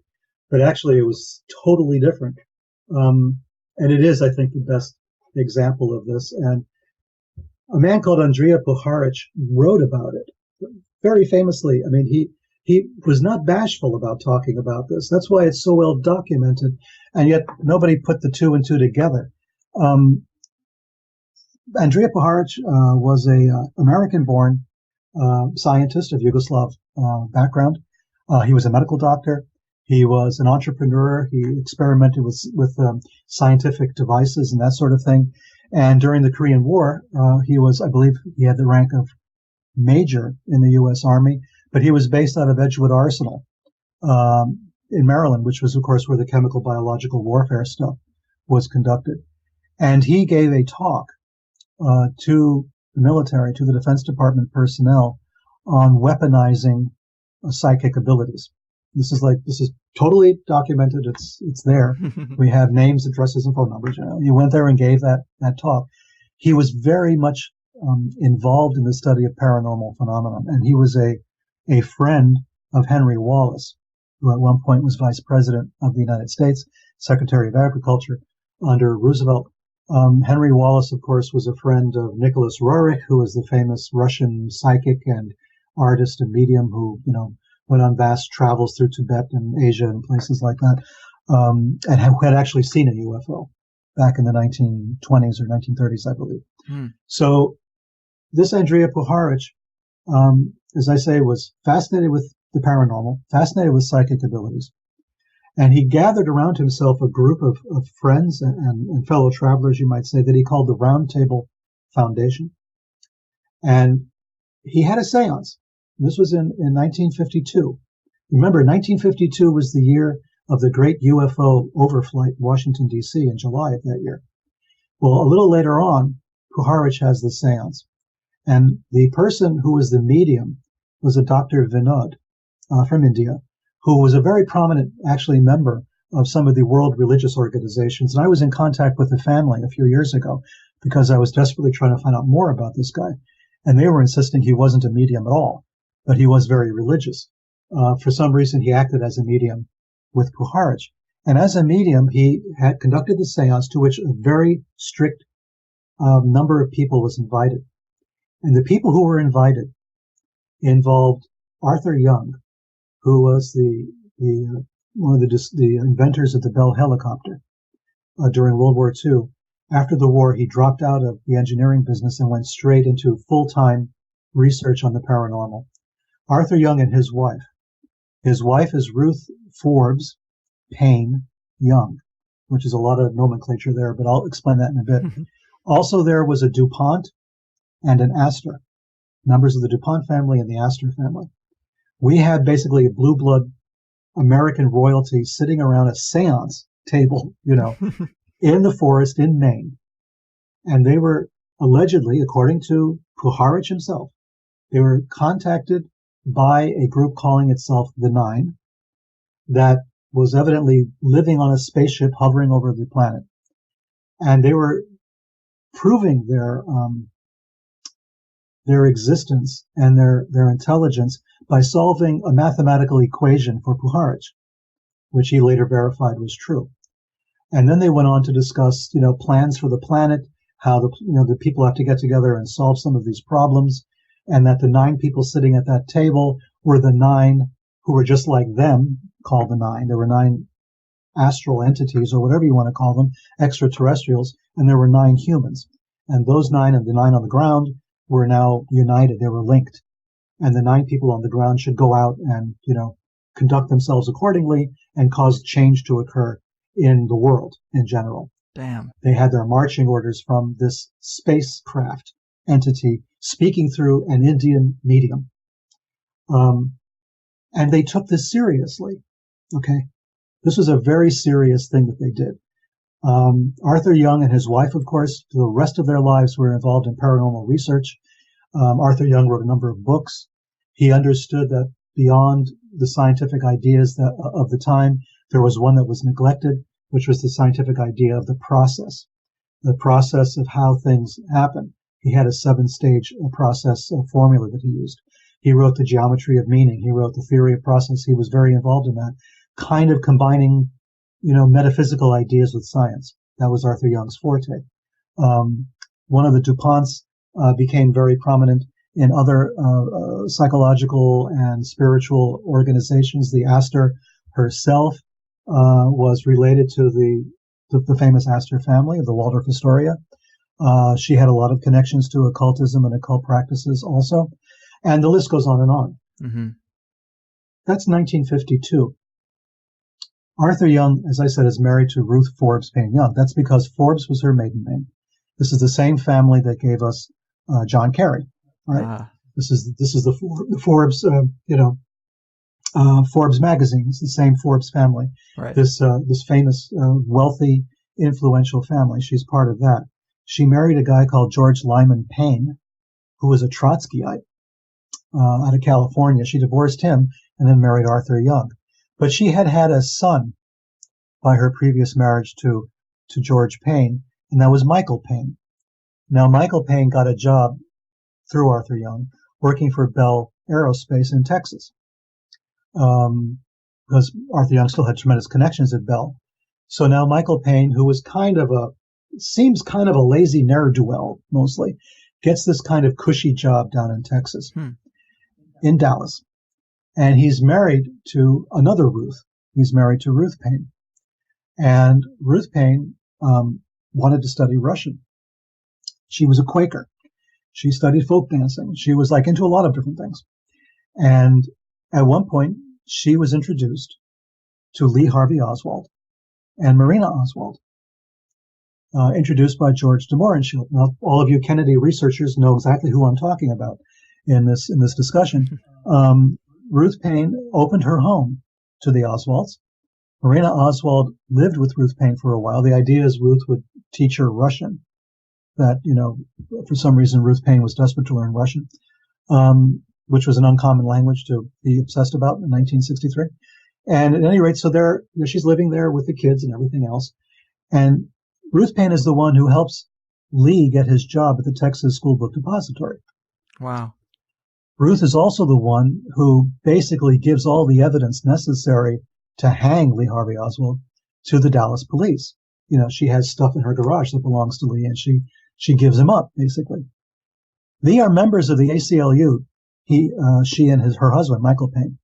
but actually it was totally different. And it is, I think, the best example of this. And a man called Andrija Puharich wrote about it very famously. He was not bashful about talking about this. That's why it's so well documented, and yet nobody put the two and two together. Andrija Puharich was a American-born scientist of Yugoslav background. He was a medical doctor. He was an entrepreneur. He experimented with scientific devices and that sort of thing. And during the Korean War, he was, I believe, he had the rank of major in the U.S. Army, but he was based out of Edgewood Arsenal in Maryland, which was, of course, where the chemical biological warfare stuff was conducted. And he gave a talk to the military, to the Defense Department personnel, on weaponizing psychic abilities. This is totally documented. It's there. We have names, addresses, and phone numbers. He went there and gave that talk. He was very much involved in the study of paranormal phenomenon, and he was a friend of Henry Wallace, who at one point was Vice President of the United States, Secretary of Agriculture under Roosevelt. Henry Wallace, of course, was a friend of Nicholas Roerich, who was the famous Russian psychic and artist and medium who, went on vast travels through Tibet and Asia and places like that, and who had actually seen a UFO back in the 1920s or 1930s, I believe. So this Andrija Puharich, as I say, was fascinated with the paranormal, fascinated with psychic abilities. And he gathered around himself a group of friends and fellow travelers, you might say, that he called the Round Table Foundation. And he had a seance. This was in 1952. Remember, 1952 was the year of the great UFO overflight Washington, D.C. in July of that year. Well, a little later on, Puharich has the seance. And the person who was the medium was a Dr. Vinod from India, who was a very prominent, actually, member of some of the world religious organizations. And I was in contact with the family a few years ago because I was desperately trying to find out more about this guy. And they were insisting he wasn't a medium at all, but he was very religious. For some reason, he acted as a medium with Puharich. And as a medium, he had conducted the seance to which a very strict number of people was invited. And the people who were invited involved Arthur Young, who was one of the inventors of the Bell helicopter during World War II. After the war, he dropped out of the engineering business and went straight into full-time research on the paranormal. Arthur Young and his wife. His wife is Ruth Forbes Payne Young, which is a lot of nomenclature there, but I'll explain that in a bit. Also, there was a DuPont and an Astor, members of the DuPont family and the Astor family. We had basically a blue blood American royalty sitting around a seance table, in the forest in Maine. And they were allegedly, according to Puharich himself, they were contacted by a group calling itself the Nine that was evidently living on a spaceship hovering over the planet. And they were proving their existence and their intelligence by solving a mathematical equation for Puharich, which he later verified was true. And then they went on to discuss, plans for the planet, how the people have to get together and solve some of these problems, and that the 9 people sitting at that table were the 9 who were just like them, called the 9. There were 9 astral entities, or whatever you want to call them, extraterrestrials, and there were 9 humans. And those 9 and the 9 on the ground were now united. They were linked. And the 9 people on the ground should go out and, conduct themselves accordingly and cause change to occur in the world in general. Damn. They had their marching orders from this spacecraft entity speaking through an Indian medium. And they took this seriously. Okay. This was a very serious thing that they did. Arthur Young and his wife, of course, the rest of their lives were involved in paranormal research. Arthur Young wrote a number of books. He understood that beyond the scientific ideas of the time, there was one that was neglected, which was the scientific idea of the process of how things happen. He had a 7-stage process formula that he used. He wrote the geometry of meaning. He wrote the theory of process. He was very involved in that, kind of combining, metaphysical ideas with science. That was Arthur Young's forte. One of the DuPonts became very prominent in other psychological and spiritual organizations. The Astor herself was related to the famous Astor family of the Waldorf Astoria. She had a lot of connections to occultism and occult practices also. And the list goes on and on. Mm-hmm. That's 1952. Arthur Young, as I said, is married to Ruth Forbes Payne Young. That's because Forbes was her maiden name. This is the same family that gave us John Kerry. Right? This is the Forbes, Forbes magazine. It's the same Forbes family. Right. This famous, wealthy, influential family. She's part of that. She married a guy called George Lyman Payne, who was a Trotskyite out of California. She divorced him and then married Arthur Young. But she had a son by her previous marriage to George Payne, and that was Michael Payne. Now, Michael Payne got a job through Arthur Young working for Bell Aerospace in Texas, because Arthur Young still had tremendous connections at Bell. So now Michael Payne, who was seems kind of a lazy ne'er-do-well mostly, gets this kind of cushy job down in Texas, in Dallas. And he's married to another Ruth. He's married to Ruth Payne. And Ruth Payne wanted to study Russian. She was a Quaker. She studied folk dancing. She was into a lot of different things. And at one point, she was introduced to Lee Harvey Oswald and Marina Oswald, introduced by George de Mohrenschildt. Now, all of you Kennedy researchers know exactly who I'm talking about in this discussion. Ruth Payne opened her home to the Oswalds. Marina Oswald lived with Ruth Payne for a while. The idea is Ruth would teach her Russian. That, for some reason, Ruth Payne was desperate to learn Russian, which was an uncommon language to be obsessed about in 1963. And at any rate, so she's living there with the kids and everything else. And Ruth Payne is the one who helps Lee get his job at the Texas School Book Depository. Wow. Ruth is also the one who basically gives all the evidence necessary to hang Lee Harvey Oswald to the Dallas police. She has stuff in her garage that belongs to Lee, and she gives him up, basically. They are members of the ACLU, she and her husband, Michael Payne.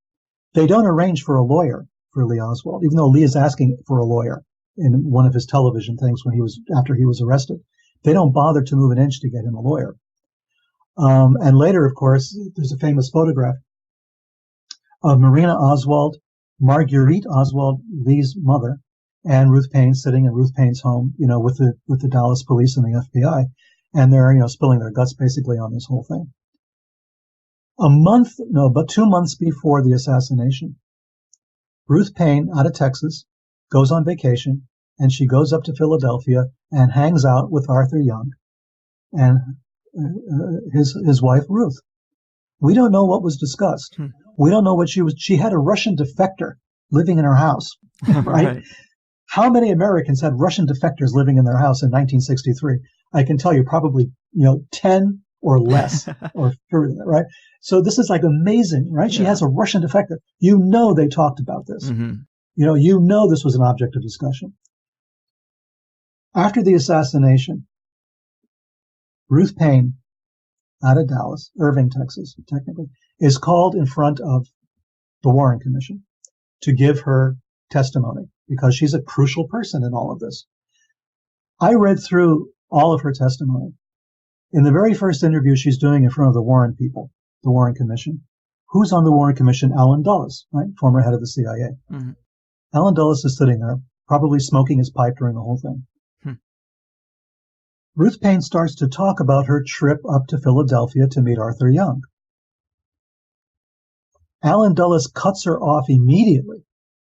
They don't arrange for a lawyer for Lee Oswald, even though Lee is asking for a lawyer in one of his television things after he was arrested. They don't bother to move an inch to get him a lawyer. And later, of course, there's a famous photograph of Marina Oswald, Marguerite Oswald, Lee's mother, and Ruth Payne sitting in Ruth Payne's home, with the Dallas police and the FBI, and they're, spilling their guts basically on this whole thing. But 2 months before the assassination, Ruth Payne, out of Texas, goes on vacation, and she goes up to Philadelphia and hangs out with Arthur Young and his wife Ruth. We don't know what was discussed. We don't know what she had a Russian defector living in her house, right? How many Americans had Russian defectors living in their house in 1963? I can tell you probably, 10 or less, right? So this is like amazing, right? She has a Russian defector. They talked about this. This was an object of discussion. After the assassination, Ruth Paine, out of Dallas, Irving, Texas, technically, is called in front of the Warren Commission to give her testimony because she's a crucial person in all of this. I read through all of her testimony. In the very first interview she's doing in front of the Warren people, the Warren Commission, who's on the Warren Commission? Allen Dulles, right? Former head of the CIA. Mm-hmm. Allen Dulles is sitting there, probably smoking his pipe during the whole thing. Ruth Paine starts to talk about her trip up to Philadelphia to meet Arthur Young. Allen Dulles cuts her off immediately.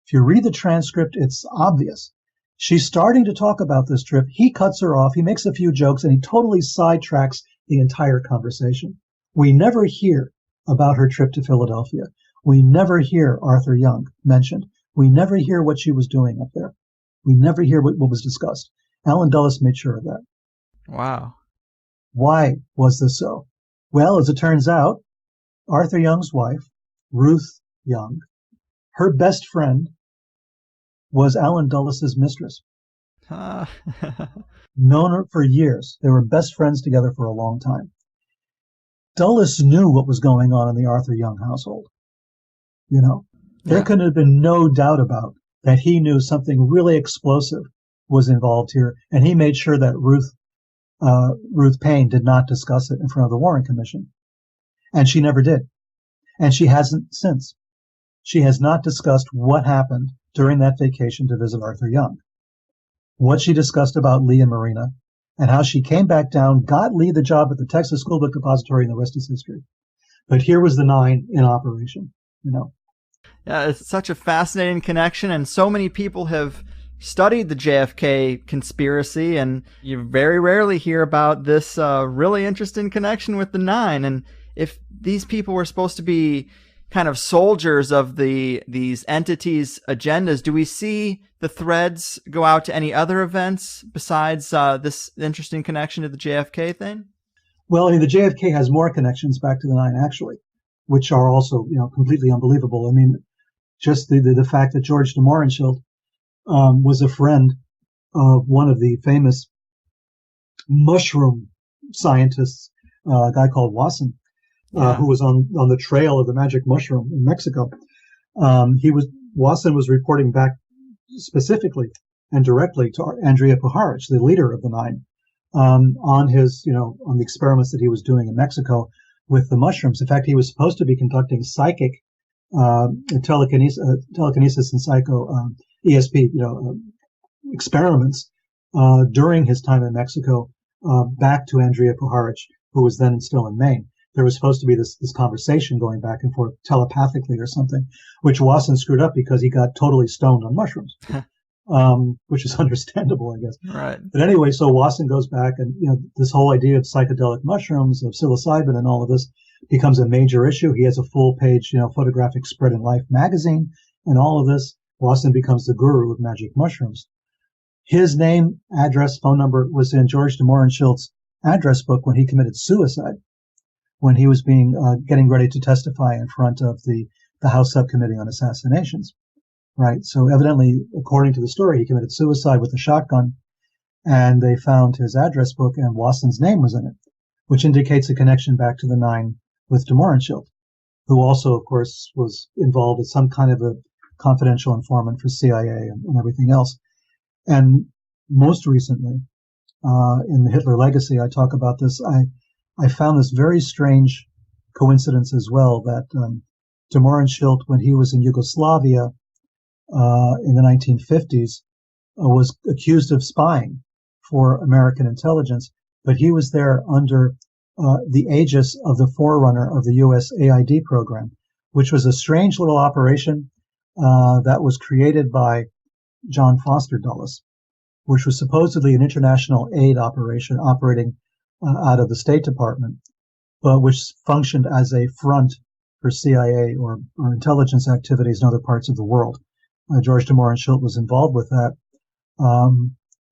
If you read the transcript, it's obvious. She's starting to talk about this trip. He cuts her off. He makes a few jokes, and he totally sidetracks the entire conversation. We never hear about her trip to Philadelphia. We never hear Arthur Young mentioned. We never hear what she was doing up there. We never hear what was discussed. Allen Dulles made sure of that. Wow. Why was this so? Well, as it turns out, Arthur Young's wife, Ruth Young, her best friend was Allen Dulles' mistress. Known her for years. They were best friends together for a long time. Dulles knew what was going on in the Arthur Young household. There couldn't have been no doubt about that he knew something really explosive was involved here, and he made sure that Ruth Paine did not discuss it in front of the Warren Commission. And she never did. And she hasn't since. She has not discussed what happened during that vacation to visit Arthur Young. What she discussed about Lee and Marina, and how she came back down, got Lee the job at the Texas School Book Depository, and the rest is history. But here was the 9 in operation, Yeah, it's such a fascinating connection, and so many people have studied the JFK conspiracy, and you very rarely hear about this really interesting connection with the 9. And if these people were supposed to be kind of soldiers of these entities' agendas, do we see the threads go out to any other events besides this interesting connection to the JFK thing? Well, the JFK has more connections back to the 9, actually, which are also, completely unbelievable. Just the fact that George de Mohrenschildt was a friend of one of the famous mushroom scientists, a guy called Wasson, who was on the trail of the magic mushroom in Mexico. Wasson was reporting back specifically and directly to Andrija Puharich, the leader of the 9, on his, on the experiments that he was doing in Mexico with the mushrooms. In fact, he was supposed to be conducting psychic telekinesis and psycho ESP, experiments during his time in Mexico, back to Andrija Puharich, who was then still in Maine. There was supposed to be this conversation going back and forth telepathically or something, which Wasson screwed up because he got totally stoned on mushrooms, which is understandable, I guess. Right. But anyway, so Wasson goes back, and this whole idea of psychedelic mushrooms, of psilocybin, and all of this becomes a major issue. He has a full-page, photographic spread in Life magazine, and all of this. Wasson becomes the guru of magic mushrooms. His name, address, phone number was in George de Mohrenschildt's address book when he committed suicide, when he was getting ready to testify in front of the House Subcommittee on Assassinations. Right. So evidently, according to the story, he committed suicide with a shotgun, and they found his address book, and Wasson's name was in it, which indicates a connection back to the 9 with de Mohrenschildt, who also, of course, was involved as some kind of a confidential informant for CIA and everything else. And most recently, in the Hitler Legacy, I talk about this. I found this very strange coincidence as well, that de Mohrenschildt, when he was in Yugoslavia in the 1950s, was accused of spying for American intelligence, but he was there under the aegis of the forerunner of the U.S. AID program, which was a strange little operation that was created by John Foster Dulles, which was supposedly an international aid operation operating out of the State Department, but which functioned as a front for CIA or intelligence activities in other parts of the world. George de Mohrenschildt was involved with that.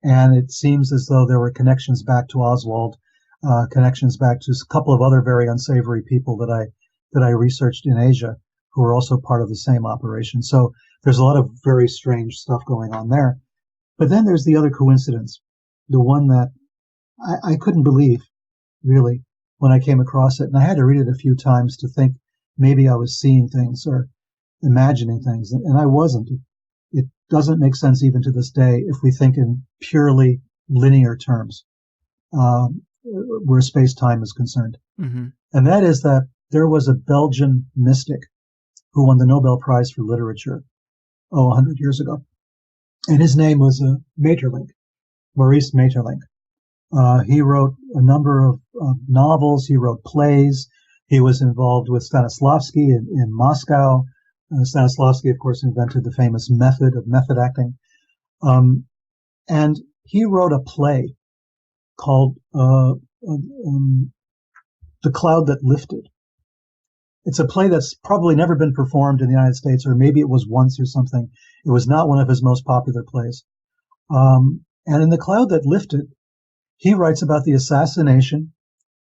And it seems as though there were connections back to Oswald, connections back to a couple of other very unsavory people that I researched in Asia who were also part of the same operation. So there's a lot of very strange stuff going on there. But then there's the other coincidence, the one that I couldn't believe, really, when I came across it. And I had to read it a few times to think maybe I was seeing things or imagining things, and I wasn't. It doesn't make sense even to this day if we think in purely linear terms, where space-time is concerned. Mm-hmm. And that is that there was a Belgian mystic who won the Nobel Prize for Literature, 100 years ago. And his name was Maeterlinck, Maurice Maeterlinck. He wrote a number of novels. He wrote plays. He was involved with Stanislavski in Moscow. Stanislavski, of course, invented the famous method of method acting. And he wrote a play called The Cloud That Lifted. It's a play that's probably never been performed in the United States, or maybe it was once or something. It was not one of his most popular plays. And in The Cloud That Lifted, he writes about the assassination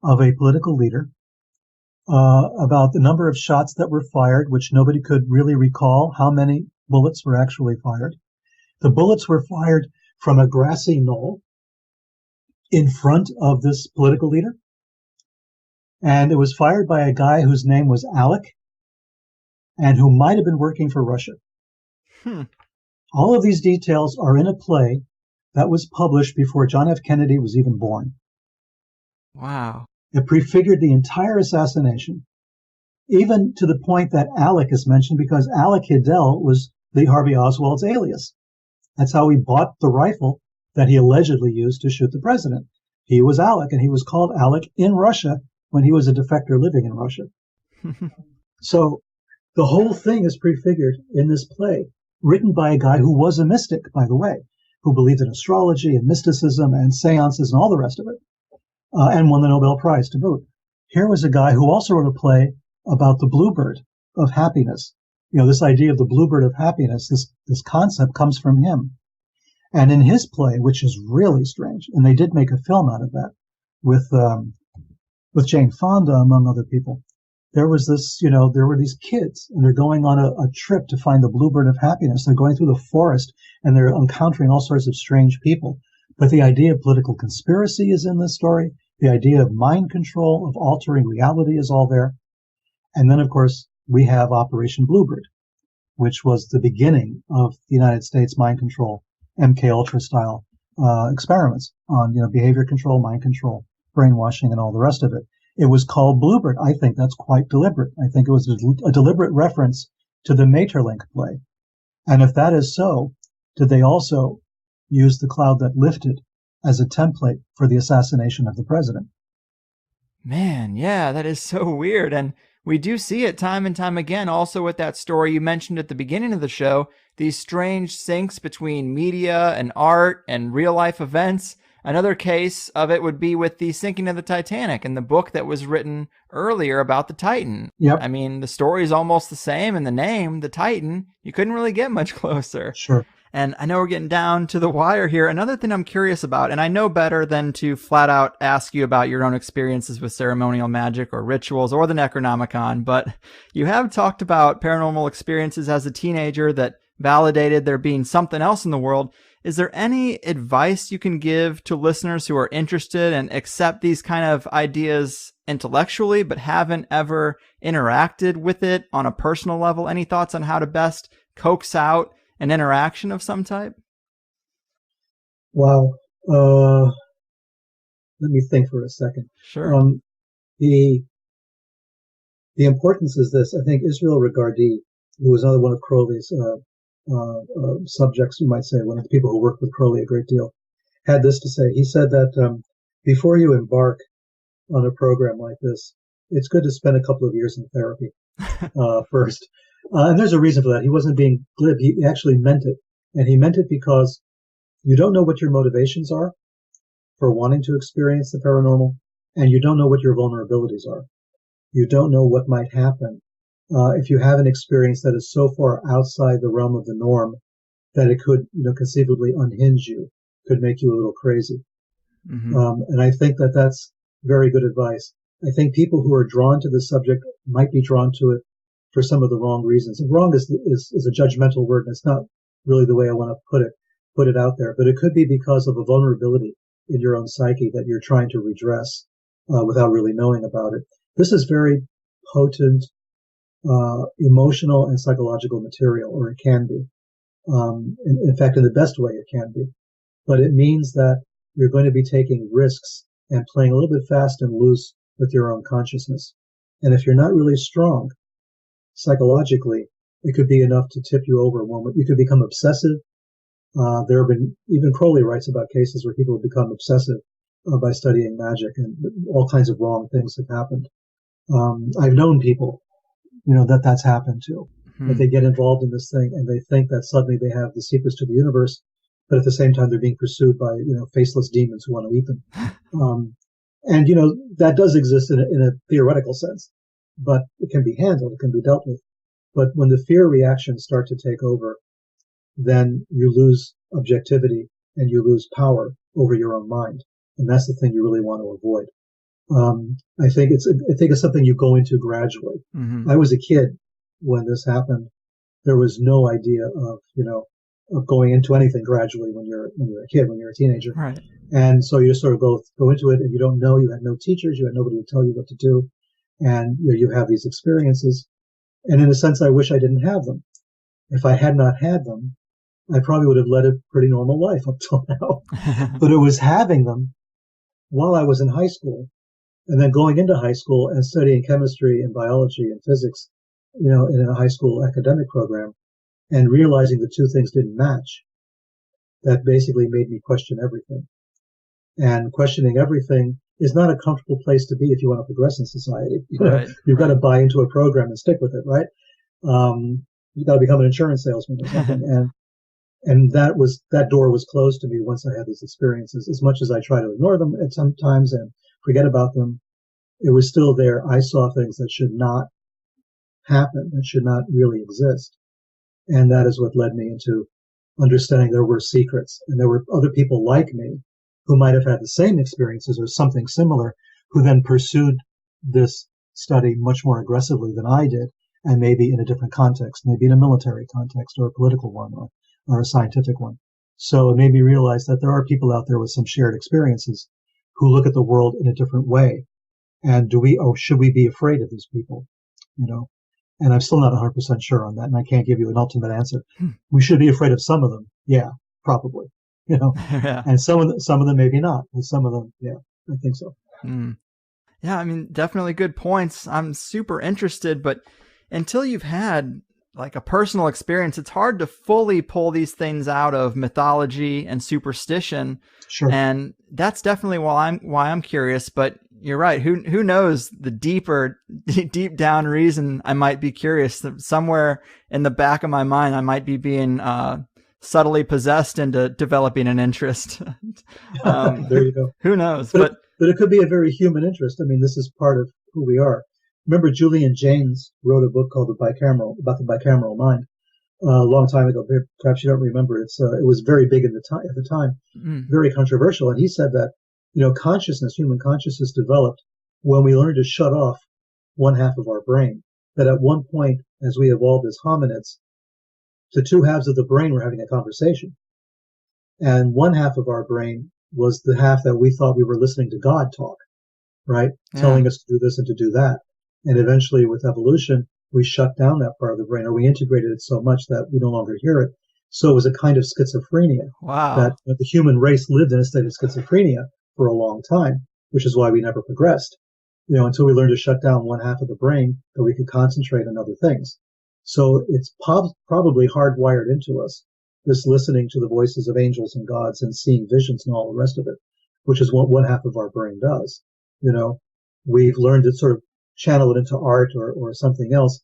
of a political leader, about the number of shots that were fired, which nobody could really recall how many bullets were actually fired. The bullets were fired from a grassy knoll in front of this political leader. And it was fired by a guy whose name was Alec and who might have been working for Russia. All of these details are in a play that was published before John F. Kennedy was even born. Wow. It prefigured the entire assassination, even to the point that Alec is mentioned because Alec Hidell was Lee Harvey Oswald's alias. That's how he bought the rifle that he allegedly used to shoot the president. He was Alec, and he was called Alec in Russia when he was a defector living in Russia. So the whole thing is prefigured in this play, written by a guy who was a mystic, by the way, who believed in astrology and mysticism and seances and all the rest of it, and won the Nobel Prize to boot. Here was a guy who also wrote a play about the bluebird of happiness. You know, this idea of the bluebird of happiness, this concept comes from him. And in his play, which is really strange, and they did make a film out of that with Jane Fonda, among other people, there was this, there were these kids, and they're going on a trip to find the bluebird of happiness. They're going through the forest, and they're encountering all sorts of strange people. But the idea of political conspiracy is in this story. The idea of mind control, of altering reality is all there. And then, of course, we have Operation Bluebird, which was the beginning of the United States mind control, MK Ultra style experiments on, behavior control, mind control, brainwashing, and all the rest of it. It was called Bluebird. I think that's quite deliberate. I think it was a deliberate reference to the Maeterlinck play. And if that is so, did they also use The Cloud That Lifted as a template for the assassination of the president? Man, yeah, that is so weird. And we do see it time and time again, also with that story you mentioned at the beginning of the show, these strange syncs between media and art and real-life events. Another case of it would be with the sinking of the Titanic and the book that was written earlier about the Titan. Yep. I mean, the story is almost the same, and the name, the Titan, you couldn't really get much closer. Sure. And I know we're getting down to the wire here. Another thing I'm curious about, and I know better than to flat out ask you about your own experiences with ceremonial magic or rituals or the Necronomicon, but you have talked about paranormal experiences as a teenager that validated there being something else in the world. Is there any advice you can give to listeners who are interested and accept these kind of ideas intellectually but haven't ever interacted with it on a personal level? Any thoughts on how to best coax out an interaction of some type? Wow. Let me think for a second. Sure. The importance is this. I think Israel Regardie, who was another one of Crowley's subjects, you might say, one of the people who worked with Crowley a great deal, had this to say. He said that before you embark on a program like this, it's good to spend a couple of years in therapy first. And there's a reason for that. He wasn't being glib. He actually meant it. And he meant it because you don't know what your motivations are for wanting to experience the paranormal, and you don't know what your vulnerabilities are. You don't know what might happen if you have an experience that is so far outside the realm of the norm that it could, conceivably unhinge you, could make you a little crazy. Mm-hmm. And I think that that's very good advice. I think people who are drawn to this subject might be drawn to it for some of the wrong reasons. And wrong is a judgmental word, and it's not really the way I want to put it out there. But it could be because of a vulnerability in your own psyche that you're trying to redress without really knowing about it. This is very potent emotional and psychological material, or it can be. In fact, in the best way, it can be. But it means that you're going to be taking risks and playing a little bit fast and loose with your own consciousness. And if you're not really strong psychologically, it could be enough to tip you over. You could become obsessive. There have been, even Crowley writes about cases where people have become obsessive by studying magic, and all kinds of wrong things have happened. I've known people, that's happened to, that they get involved in this thing and they think that suddenly they have the secrets to the universe, but at the same time they're being pursued by, faceless demons who want to eat them. And, that does exist in a theoretical sense, but it can be handled, it can be dealt with. But when the fear reactions start to take over, then you lose objectivity and you lose power over your own mind. And that's the thing you really want to avoid. I think it's something you go into gradually. Mm-hmm. I was a kid when this happened. There was no idea of going into anything gradually when you're a kid, when you're a teenager. Right. And so you just sort of go into it, and you don't know. You had no teachers. You had nobody to tell you what to do. And you have these experiences. And in a sense, I wish I didn't have them. If I had not had them, I probably would have led a pretty normal life up till now. But it was having them while I was in high school, and then going into high school and studying chemistry and biology and physics, in a high school academic program, and realizing the two things didn't match, that basically made me question everything. And questioning everything is not a comfortable place to be if you want to progress in society. You've got to buy into a program and stick with it, right? You've got to become an insurance salesman or something. And that door was closed to me once I had these experiences. As much as I try to ignore them at some times and forget about them, it was still there. I saw things that should not happen, that should not really exist. And that is what led me into understanding there were secrets, and there were other people like me who might have had the same experiences or something similar, who then pursued this study much more aggressively than I did, and maybe in a different context, maybe in a military context or a political one or a scientific one. So it made me realize that there are people out there with some shared experiences who look at the world in a different way. And should we be afraid of these people? And I'm still not 100% sure on that, and I can't give you an ultimate answer. We should be afraid of some of them. Yeah, probably. Yeah. And some of them maybe not. And some of them, yeah, I think so. Mm. Yeah, I mean, definitely good points. I'm super interested, but until you've had like a personal experience, it's hard to fully pull these things out of mythology and superstition. Sure. And that's definitely why I'm curious, but you're right. Who knows the deep down reason I might be curious. Somewhere in the back of my mind, I might be being subtly possessed into developing an interest. There you go. Who knows? But it could be a very human interest. I mean, this is part of who we are. Remember, Julian Jaynes wrote a book called about the bicameral mind a long time ago. Perhaps you don't remember. It was very big at the time, very controversial. And he said that human consciousness developed when we learned to shut off one half of our brain. That at one point, as we evolved as hominids, the two halves of the brain were having a conversation. And one half of our brain was the half that we thought we were listening to God talk, right? Yeah. Telling us to do this and to do that. And eventually with evolution, we shut down that part of the brain, or we integrated it so much that we no longer hear it. So it was a kind of schizophrenia. Wow. That the human race lived in a state of schizophrenia for a long time, which is why we never progressed, until we learned to shut down one half of the brain that we could concentrate on other things. So it's probably hardwired into us, this listening to the voices of angels and gods and seeing visions and all the rest of it, which is what one half of our brain does. We've learned to sort of channel it into art or something else,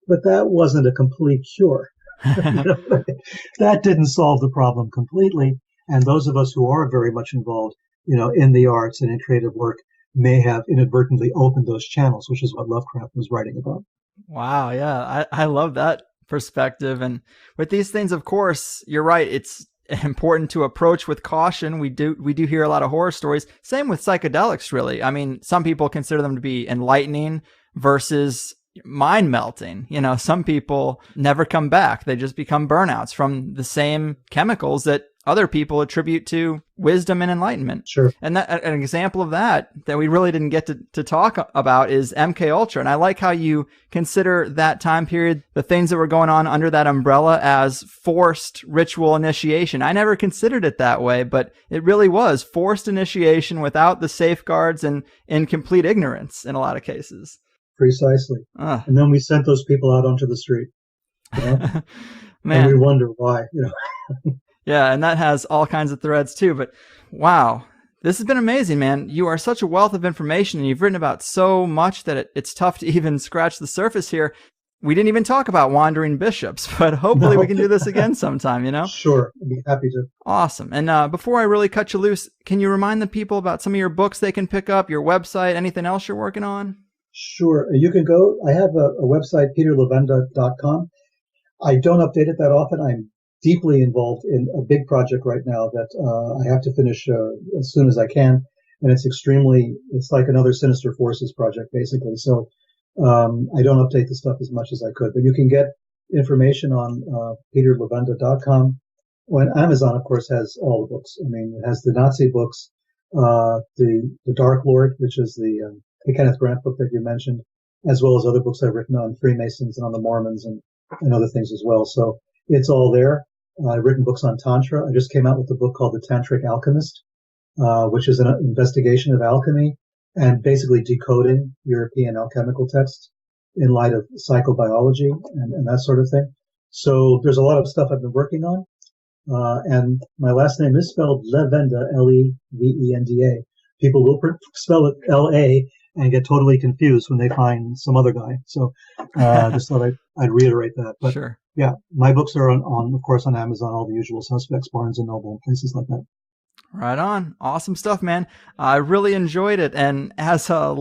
but that wasn't a complete cure. That didn't solve the problem completely. And those of us who are very much involved in the arts and in creative work may have inadvertently opened those channels, which is what Lovecraft was writing about. Wow. Yeah. I love that perspective. And with these things, of course, you're right. It's important to approach with caution. We do hear a lot of horror stories. Same with psychedelics, really. I mean, some people consider them to be enlightening versus mind melting. Some people never come back. They just become burnouts from the same chemicals that other people attribute to wisdom and enlightenment. Sure. And an example of that we really didn't get to talk about is MK Ultra. And I like how you consider that time period, the things that were going on under that umbrella, as forced ritual initiation. I never considered it that way, but it really was forced initiation without the safeguards and in complete ignorance in a lot of cases. Precisely. And then we sent those people out onto the street. Man. And we wonder why. Yeah, and that has all kinds of threads too. But wow, this has been amazing, man. You are such a wealth of information, and you've written about so much that it's tough to even scratch the surface here. We didn't even talk about wandering bishops, but hopefully we can do this again sometime, Sure, I'd be happy to. Awesome. And before I really cut you loose, can you remind the people about some of your books they can pick up, your website, anything else you're working on? Sure. You can go. I have a website, 𝐃eterLevenda.com. I don't update it that often. I'm deeply involved in a big project right now that I have to finish as soon as I can. And it's like another Sinister Forces project, basically. So I don't update the stuff as much as I could. But you can get information on 𝐃eterLevenda.com. Well, Amazon, of course, has all the books. I mean, it has the Nazi books, the Dark Lord, which is the Kenneth Grant book that you mentioned, as well as other books I've written on Freemasons and on the Mormons and other things as well. So it's all there. I've written books on Tantra. I just came out with a book called The Tantric Alchemist, which is an investigation of alchemy and basically decoding European alchemical texts in light of psychobiology and that sort of thing. So there's a lot of stuff I've been working on. And my last name is spelled Levenda, Levenda. People will spell it L-A and get totally confused when they find some other guy. So just thought I'd reiterate that. But sure. Yeah, my books are on, of course, on Amazon, all the usual suspects, Barnes and Noble, and places like that. Right on. Awesome stuff, man. I really enjoyed it. And as a